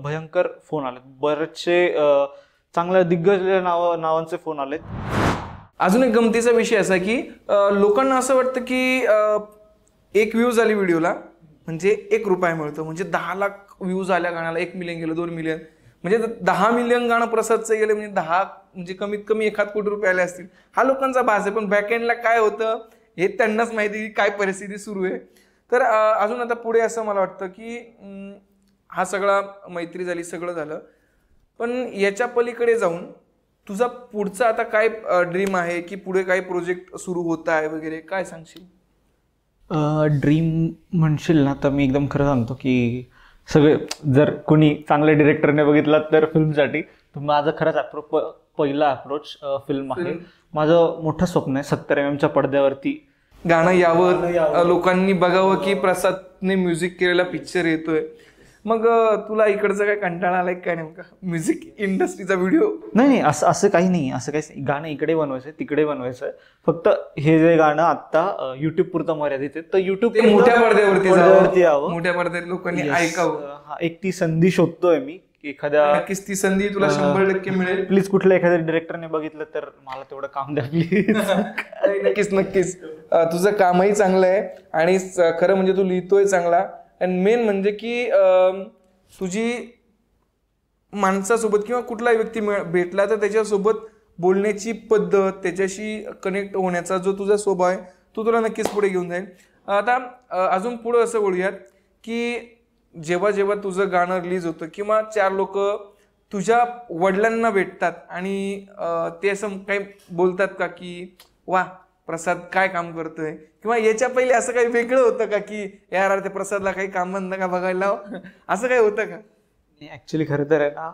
भयंकर फोन आले, बरेचसे चांगल्या दिग्गज नावांचे फोन आले. अजून एक गमतीचा विषय असा की लोकांना असं वाटतं की 1 व्ह्यूज आली व्हिडिओला म्हणजे 1 रुपया मिळतो. म्हणजे 10 लाख व्ह्यूज आल्या गाण्याला, 1 मिलियन गेलं, 2 मिलियन, म्हणजे 10 मिलियन गाणं प्रसादचं गेलं म्हणजे 10 म्हणजे कमीत कमी 1 कोटी रुपये आले असतील. हा लोकांचा भास आहे. पण बॅकएंडला काय होतं हे त्यांनाच माहिती, काय परिस्थिती सुरू आहे. तर अजून आता पुढे असं मला वाटतं की हा सगळा मैत्री झाली, सगळं झालं, पण याच्या पलीकडे जाऊन तुझा पुढचा आता काय ड्रीम आहे की पुढे काय प्रोजेक्ट सुरू होत आहे वगैरे, काय सांगशील? ड्रीम म्हणशील ना तर मी एकदम खरं सांगतो की सगळे, जर कोणी चांगल्या डिरेक्टरने बघितला तर फिल्मसाठी, तर माझं खरंच पहिला अप्रोच फिल्म आहे. माझं मोठं स्वप्न आहे 70 mm पडद्यावरती गाणं यावं, लोकांनी बघावं की प्रसादने म्युझिक केलेला पिक्चर येतोय. मग तुला इकडचा काय कंटाळा आलाय काय नेमका म्युझिक इंडस्ट्रीचा व्हिडिओ? नाही, असं काही नाही. असं काही गाणं इकडे बनवायचंय, तिकडे बनवायचंय. फक्त हे जे गाणं आता युट्यूब पुरतं मर्यादित आहे, तर युट्यूब मोठ्या पडद्यावरती यावं, मोठ्या पडद्यावर लोकांनी ऐकावं. एक ती संधी शोधतोय मी. नक्कीच ती संधी तुला 100% मिळेल. प्लीज कुठल्या एखाद्या डिरेक्टरने बघितलं तर मला तेवढं काम द्या प्लीज. नक्कीच तुझं कामही चांगलं आहे आणि खरं म्हणजे तू लिहितोय चांगला. आणि मेन म्हणजे की तुझी माणसासोबत किंवा कुठलाही व्यक्ती भेटला तर त्याच्यासोबत बोलण्याची पद्धत, त्याच्याशी कनेक्ट होण्याचा जो तुझा स्वभाव आहे तो तुला नक्कीच पुढे घेऊन जाईल. आता अजून पुढं असं बोलूयात की जेव्हा जेव्हा तुझं गाणं रिलीज होतं किंवा 4 लोक तुझ्या वडिलांना भेटतात आणि ते असं काही बोलतात का की वा प्रसाद काय काम करतोय, किंवा याच्या पहिले असं काही वेगळं होतं का की यार ते प्रसादला काही काम बंद का बघायला, असं काही होतं का? ऍक्च्युली खरं तर आहे ना,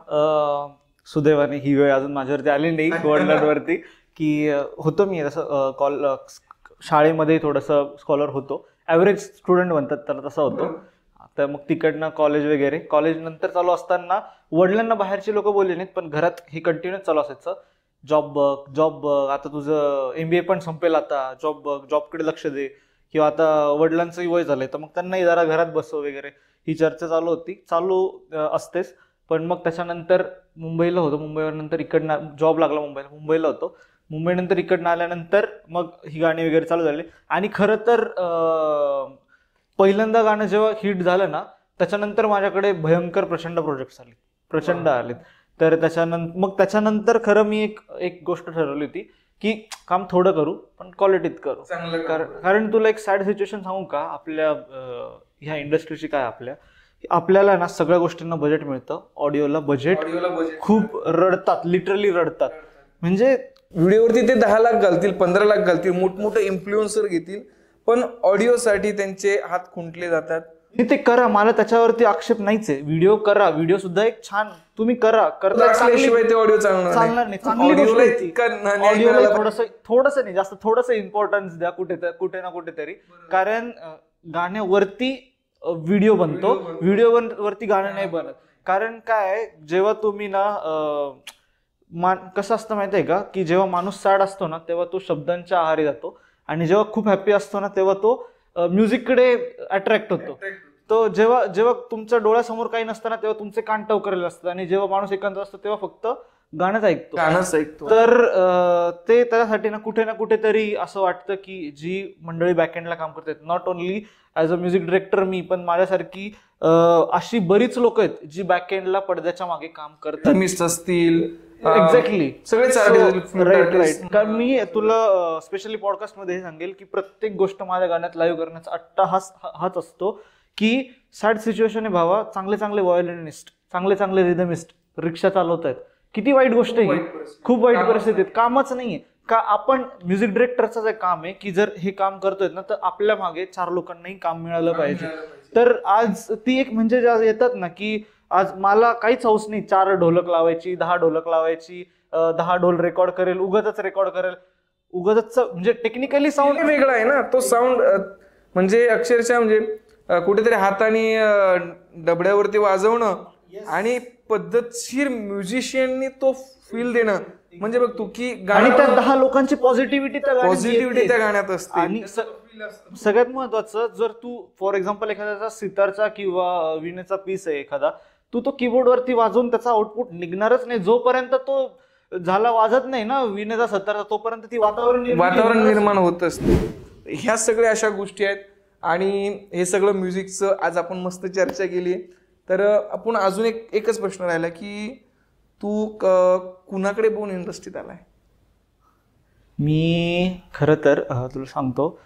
सुदैवाने ही वेळ अजून माझ्यावरती आली नाही वडिलांवरती, की होतो मी तसं शाळेमध्ये थोडंसं स्कॉलर होतो, ॲव्हरेज स्टुडंट म्हणतात त्याला, तसं होतो. तर मग तिकडनं कॉलेज नंतर चालू असताना वडिलांना बाहेरचे लोक बोलले नाहीत, पण घरात हे कंटिन्यू चालू असायचं, जॉब बघ, आता तुझं MBA पण संपेल, आता जॉबकडे लक्ष दे, किंवा आता वडिलांचंही वय झालंय तर मग त्यांनाही जरा घरात बसव वगैरे, ही चर्चा चालू असतेच. पण मग त्याच्यानंतर मुंबईला होतो, मुंबईनंतर इकडनं जॉब लागला, मुंबईला होतो, मुंबईनंतर इकडनं आल्यानंतर मग ही गाणी वगैरे चालू झाली. आणि खरं तर पहिल्यांदा गाणं जेव्हा हिट झालं ना त्याच्यानंतर माझ्याकडे भयंकर प्रचंड प्रोजेक्ट्स आलेत. तर त्याच्यानंतर खरं मी एक गोष्ट ठरवली होती की काम थोडं करू पण क्वालिटीत करू. कारण तुला एक सॅड सिच्युएशन सांगू का, आपल्या ह्या इंडस्ट्रीची काय, आपल्याला ना सगळ्या गोष्टींना बजेट मिळतं, ऑडिओला बजेट खूप रडतात, लिटरली रडतात. म्हणजे व्हिडिओवरती ते 10 लाख घालतील, 15 लाख घालतील, मोठमोठे इन्फ्लुएन्सर घेतील, पण ऑडिओसाठी त्यांचे हात खुंटले जातात. ते करा, मला त्याच्यावरती आक्षेप नाहीच आहे. व्हिडिओ करा, व्हिडिओ सुद्धा एक छान तुम्ही करा, असल्याशिवाय ते ऑडिओ चालणार नाही. थोडस नाही, जास्त थोडस इम्पॉर्टन्स द्या कुठे ना कुठेतरी, कारण गाण्यावरती व्हिडिओ बनतो, व्हिडिओ वरती गाणं नाही बनत. कारण काय, जेव्हा तुम्ही ना कसं असतं माहिती आहे का, की जेव्हा माणूस सॅड असतो ना तेव्हा तो शब्दांच्या आहारी जातो, आणि जेव्हा खूप हॅप्पी असतो ना तेव्हा तो म्युझिककडे अट्रॅक्ट होतो. तो जेव्हा तुमच्या डोळ्यासमोर काही नसताना तेव्हा तुमचे कान टवकरलेले असतात, आणि जेव्हा माणूस एकांत असतो तेव्हा फक्त गाणंच ऐकतो. तर ते त्यासाठी ना कुठेतरी असं वाटतं की जी मंडळी बॅकएंडला काम करतात, not only as a music director मी, पण माझ्यासारखी अशी बरीच लोक आहेत जी बॅकएंडला पडद्याच्या मागे काम करतात. मिस असतील, एक्झॅक्टली, सगळे राईट. कारण मी तुला स्पेशली पॉडकास्ट मध्ये हे सांगेल की प्रत्येक गोष्ट माझ्या गाण्यात लाईव्ह करण्याचा अट्टाहास हाच असतो की सॅड सिच्युएशन आहे भावा, चांगले व्हायोलिनिस्ट, चांगले रिदमिस्ट रिक्षा चालवत आहेत, किती वाईट गोष्ट आहे, खूप वाईट परिस्थितीत, कामच नाहीये का. आपण म्युझिक डिरेक्टरचं जे काम आहे की जर हे काम करतोय ना तर आपल्या मागे 4 लोकांनाही काम मिळालं पाहिजे. तर आज ती एक म्हणजे येतात ना की आज मला काहीच हौस नाही 4 ढोलक लावायची, 10 ढोलक लावायची, 10 ढोल रेकॉर्ड करेल, उगाच रेकॉर्ड करेल, उगाच. म्हणजे टेक्निकली साऊंड वेगळा आहे ना तो साऊंड, म्हणजे अक्षरशः म्हणजे कुठेतरी हाताने डबड्यावरती वाजवणं आणि पद्धतशीर म्युझिशियननी तो फील देणं, म्हणजे बघ तू की आणि त्या 10 लोकांची पॉझिटिव्हिटी त्या गाण्यात असते. आणि सगळ्यात महत्वाचं, जर तू फॉर एक्झाम्पल एखाद्याचा सितारचा किंवा वीणेचा पीस आहे एखादा, तू तो कीबोर्ड वरती वाजवून त्याचा आउटपुट निघणारच नाही जोपर्यंत तो झाला वाजत नाही ना वीणेचा सतारचा, तोपर्यंत ती वातावरण निर्माण होत असते. ह्या सगळ्या अशा गोष्टी आहेत, आणि हे सगळं म्युझिकचं आज आपण मस्त चर्चा केली. तर आपण अजून एकच प्रश्न राहिला की तू कुणाकडे बघून इंडस्ट्रीत आलाय? मी खरं तर तुला सांगतो,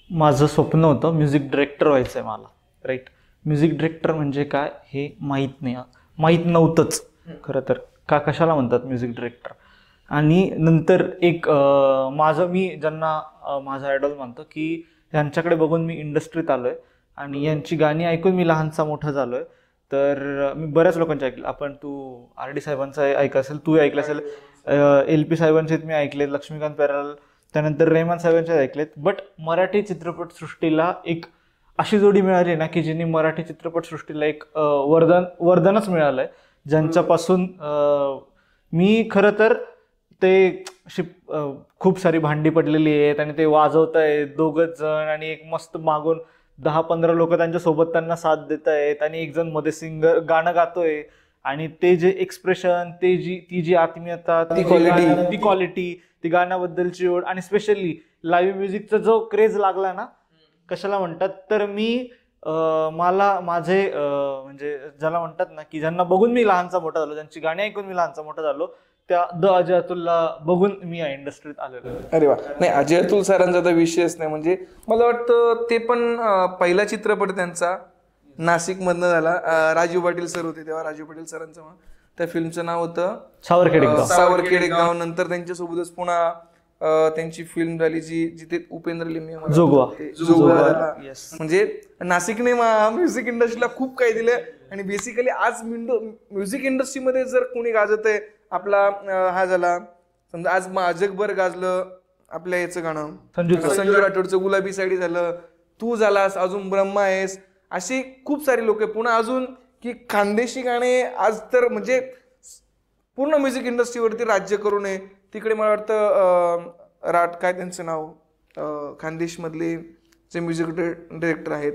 माझं स्वप्न होतं म्युझिक डिरेक्टर व्हायचं आहे मला, राईट. म्युझिक डिरेक्टर म्हणजे काय हे माहीत नव्हतंच खरं तर, कशाला म्हणतात म्युझिक डिरेक्टर. आणि नंतर एक मी ज्यांना माझा आयडॉल मानतो की यांच्याकडे बघून मी इंडस्ट्रीत आलोय, आणि यांची गाणी ऐकून मी लहानसा मोठा झालोय. तर मी बऱ्याच लोकांचे ऐकलं, आपण तू RD साहेबांचं ऐकलं असेल, तू ऐकलं असेल, LP साहेबांचे मी ऐकलेत, लक्ष्मीकांत प्याराल, त्यानंतर रेहमान साहेबांचे ऐकलेत. बट मराठी चित्रपटसृष्टीला एक अशी जोडी मिळाली ना की जिने मराठी चित्रपटसृष्टीला एक वरदानच मिळालंय, ज्यांच्यापासून मी खरं तर ते खूप सारी भांडी पडलेली आहेत आणि ते वाजवत आहेत 2 जण, आणि एक मस्त मागून 10-15 लोक त्यांच्या सोबत त्यांना साथ देत आहेत, आणि एक जण मध्ये सिंगर गाणं गातोय, आणि ते जे एक्सप्रेशन, ती जी आत्मीयता, ती क्वालिटी, ती गाण्याबद्दलची ओढ, आणि स्पेशली लाईव्ह म्युझिकचा जो क्रेज लागला ना, कशाला म्हणतात, तर मी मला माझे म्हणजे ज्याला म्हणतात ना की ज्यांना बघून मी लहानचा मोठा झालो, ज्यांची गाणी ऐकून मी लहानचा मोठा झालो, त्या अजय अतुलला बघून मी या इंडस्ट्रीत आलेलो. अरे वा. नाही, अजय अतुल सरांचा तर विषयच नाही. म्हणजे मला वाटतं ते पण पहिला चित्रपट त्यांचा नाशिक मधनं झाला. राजीव पाटील सर होते तेव्हा, राजीव पाटील सरांचं त्या फिल्मचं नाव होतं सावरखेड गाव. नंतर त्यांच्यासोबतच पुन्हा त्यांची फिल्म झाली जिथे उपेंद्र लिमये जोगवा. म्हणजे नाशिकने म्युझिक इंडस्ट्रीला खूप काही दिलं. आणि बेसिकली आज म्युझिक इंडस्ट्रीमध्ये जर कोणी गाजत आहे, आपला हा झाला समजा, आज जगभर गाजलं आपल्या याचं गाणं संजू राठोडचं गुलाबी साडी झालं, तू झालास, अजून ब्रह्मा आहेस, अशी खूप सारी लोक. पुन्हा अजून की खानदेशी गाणे आज तर म्हणजे पूर्ण म्युझिक इंडस्ट्रीवरती राज्य करू नये. तिकडे मला वाटतं काय त्यांचं नाव, खानदेश मधले जे म्युझिक डिरेक्टर आहेत,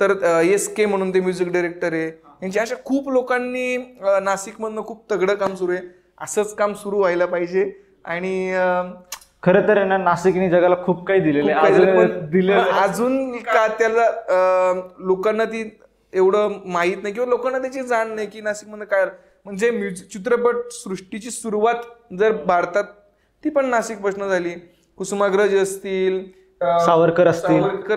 तर SK म्हणून ते म्युझिक डिरेक्टर आहे. यांची अशा खूप लोकांनी नाशिकमधनं खूप तगडं काम सुरू आहे. असंच काम सुरू व्हायला पाहिजे. आणि खरं तर ना नाशिकने जगाला खूप काही दिलेलं आहे, अजून का त्याला लोकांना ती एवढं माहीत नाही किंवा लोकांना त्याची जाण नाही की नाशिकमध्ये काय. म्हणजे चित्रपट सृष्टीची सुरुवात जर भारतात ती पण नाशिकपासून झाली. कुसुमाग्रज असतील, सावरकर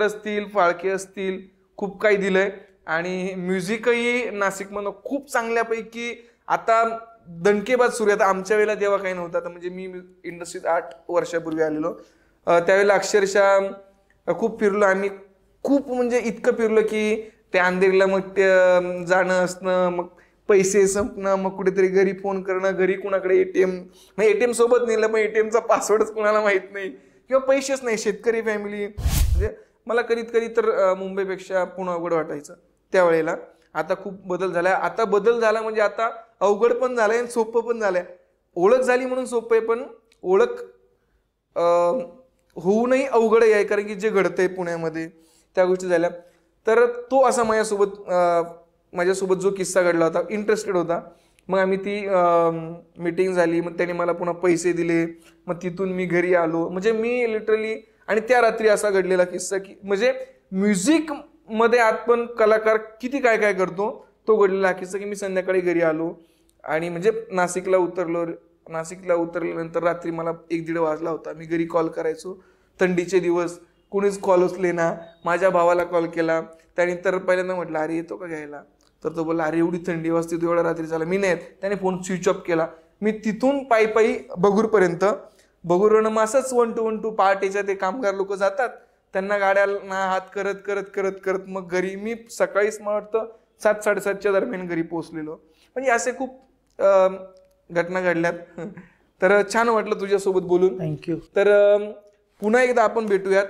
असतील, फाळके असतील, खूप काही दिलंय. आणि म्युझिकही नाशिकमधनं खूप चांगल्यापैकी आता दणकेबाज सुरू आहे. आता आमच्या वेळेला तेव्हा काही नव्हतं. आता म्हणजे मी इंडस्ट्रीत 8 वर्षापूर्वी आलेलो. त्यावेळेला अक्षरशः खूप फिरलो आम्ही, खूप म्हणजे इतकं फिरलो की त्या अंधेरीला मग ते जाणं असणं, मग पैसे संपणं, मग कुठेतरी घरी फोन करणं, घरी कुणाकडे ATM सोबत नेलं पण ATMचा पासवर्डच कुणाला माहित नाही किंवा पैसेच नाही. शेतकरी फॅमिली, म्हणजे मला कधी तर मुंबईपेक्षा पुणे अवघड वाटायचं त्यावेळेला. आता खूप बदल झालाय. आता बदल झाला म्हणजे आता अवघड पण झालंय आणि सोपं पण झालंय. ओळख झाली म्हणून सोपं आहे, पण ओळख होऊनही अवघड आहे, कारण की जे घडतंय पुण्यामध्ये त्या गोष्टी झाल्या. तर तो असा माझ्यासोबत जो किस्सा घडला होता, इंटरेस्टेड होता. मग आम्ही ती मीटिंग झाली, मग त्याने मला पुन्हा पैसे दिले, मग तिथून मी घरी आलो. म्हणजे मी लिटरली, आणि त्या रात्री असा घडलेला किस्सा की म्हणजे म्युझिक मध्ये आपण कलाकार किती काय काय करतो तो घडलेला किस्सा की मी संध्याकाळी घरी आलो आणि म्हणजे नाशिकला उतरल्यानंतर रात्री मला 1-1:30 वाजला होता. मी घरी कॉल करायचो, थंडीचे दिवस, कुणीच कॉल उचले ना. माझ्या भावाला कॉल केला, त्यानंतर पहिल्यांदा म्हटलं अरे येतो का घ्यायला, तर तो बोलला अरे एवढी थंडी वाजते तू एवढ्या रात्री झाला, मी नाही. त्याने फोन स्विच ऑफ केला. मी तिथून पायी बगूरपर्यंत, बगूरवरून मग असंच 1 to 1 पहाटेच्या ते कामगार लोक जातात, त्यांना गाड्यांना हात करत करत करत करत मग घरी मी सकाळीच मला वाटतं 7-7:30च्या दरम्यान घरी पोहोचलेलो. म्हणजे असे खूप घटना घडल्यात. तर छान वाटलं तुझ्यासोबत बोलून. थँक्यू. तर पुन्हा एकदा आपण भेटूयात.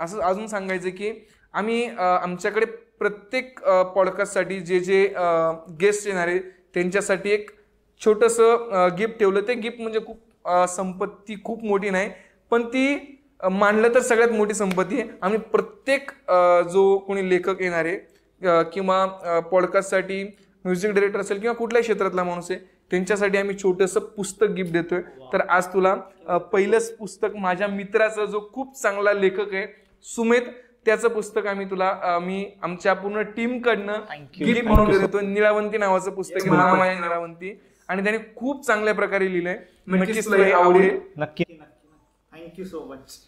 असं अजून सांगायचं की आम्ही आमच्याकडे प्रत्येक पॉडकास्टसाठी जे गेस्ट येणार आहे त्यांच्यासाठी एक छोटंसं गिफ्ट ठेवलं. ते गिफ्ट म्हणजे खूप संपत्ती खूप मोठी नाही, पण ती मानलं तर सगळ्यात मोठी संपत्ती आहे. आम्ही प्रत्येक जो कोणी लेखक येणार आहे किंवा पॉडकास्टसाठी म्युझिक डायरेक्टर असेल किंवा कुठल्याही क्षेत्रातला माणूस आहे त्यांच्यासाठी आम्ही छोटंसं पुस्तक गिफ्ट देतोय. तर आज तुला पहिलंच पुस्तक माझ्या मित्राचा जो खूप चांगला लेखक आहे सुमेध, त्याचं पुस्तक आम्ही तुला मी आमच्या पूर्ण टीम कडनं गिफ्ट म्हणून देतोय. निळावंती नावाचं पुस्तक आहे, महामाया निळावंती, आणि त्याने खूप चांगल्या प्रकारे लिहिलंय. नक्कीच तुला हे आवडेल. नक्की. Thank you so much.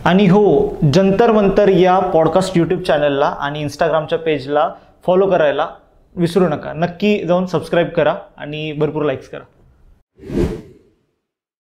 आणि हो, जंतर मंतर या पॉडकास्ट यूट्यूब चॅनलला आणि इंस्टाग्रामच्या पेजला फॉलो करायला विसरू नका. नक्की जाऊन सबस्क्राईब करा आणि भरपूर लाईक्स करा.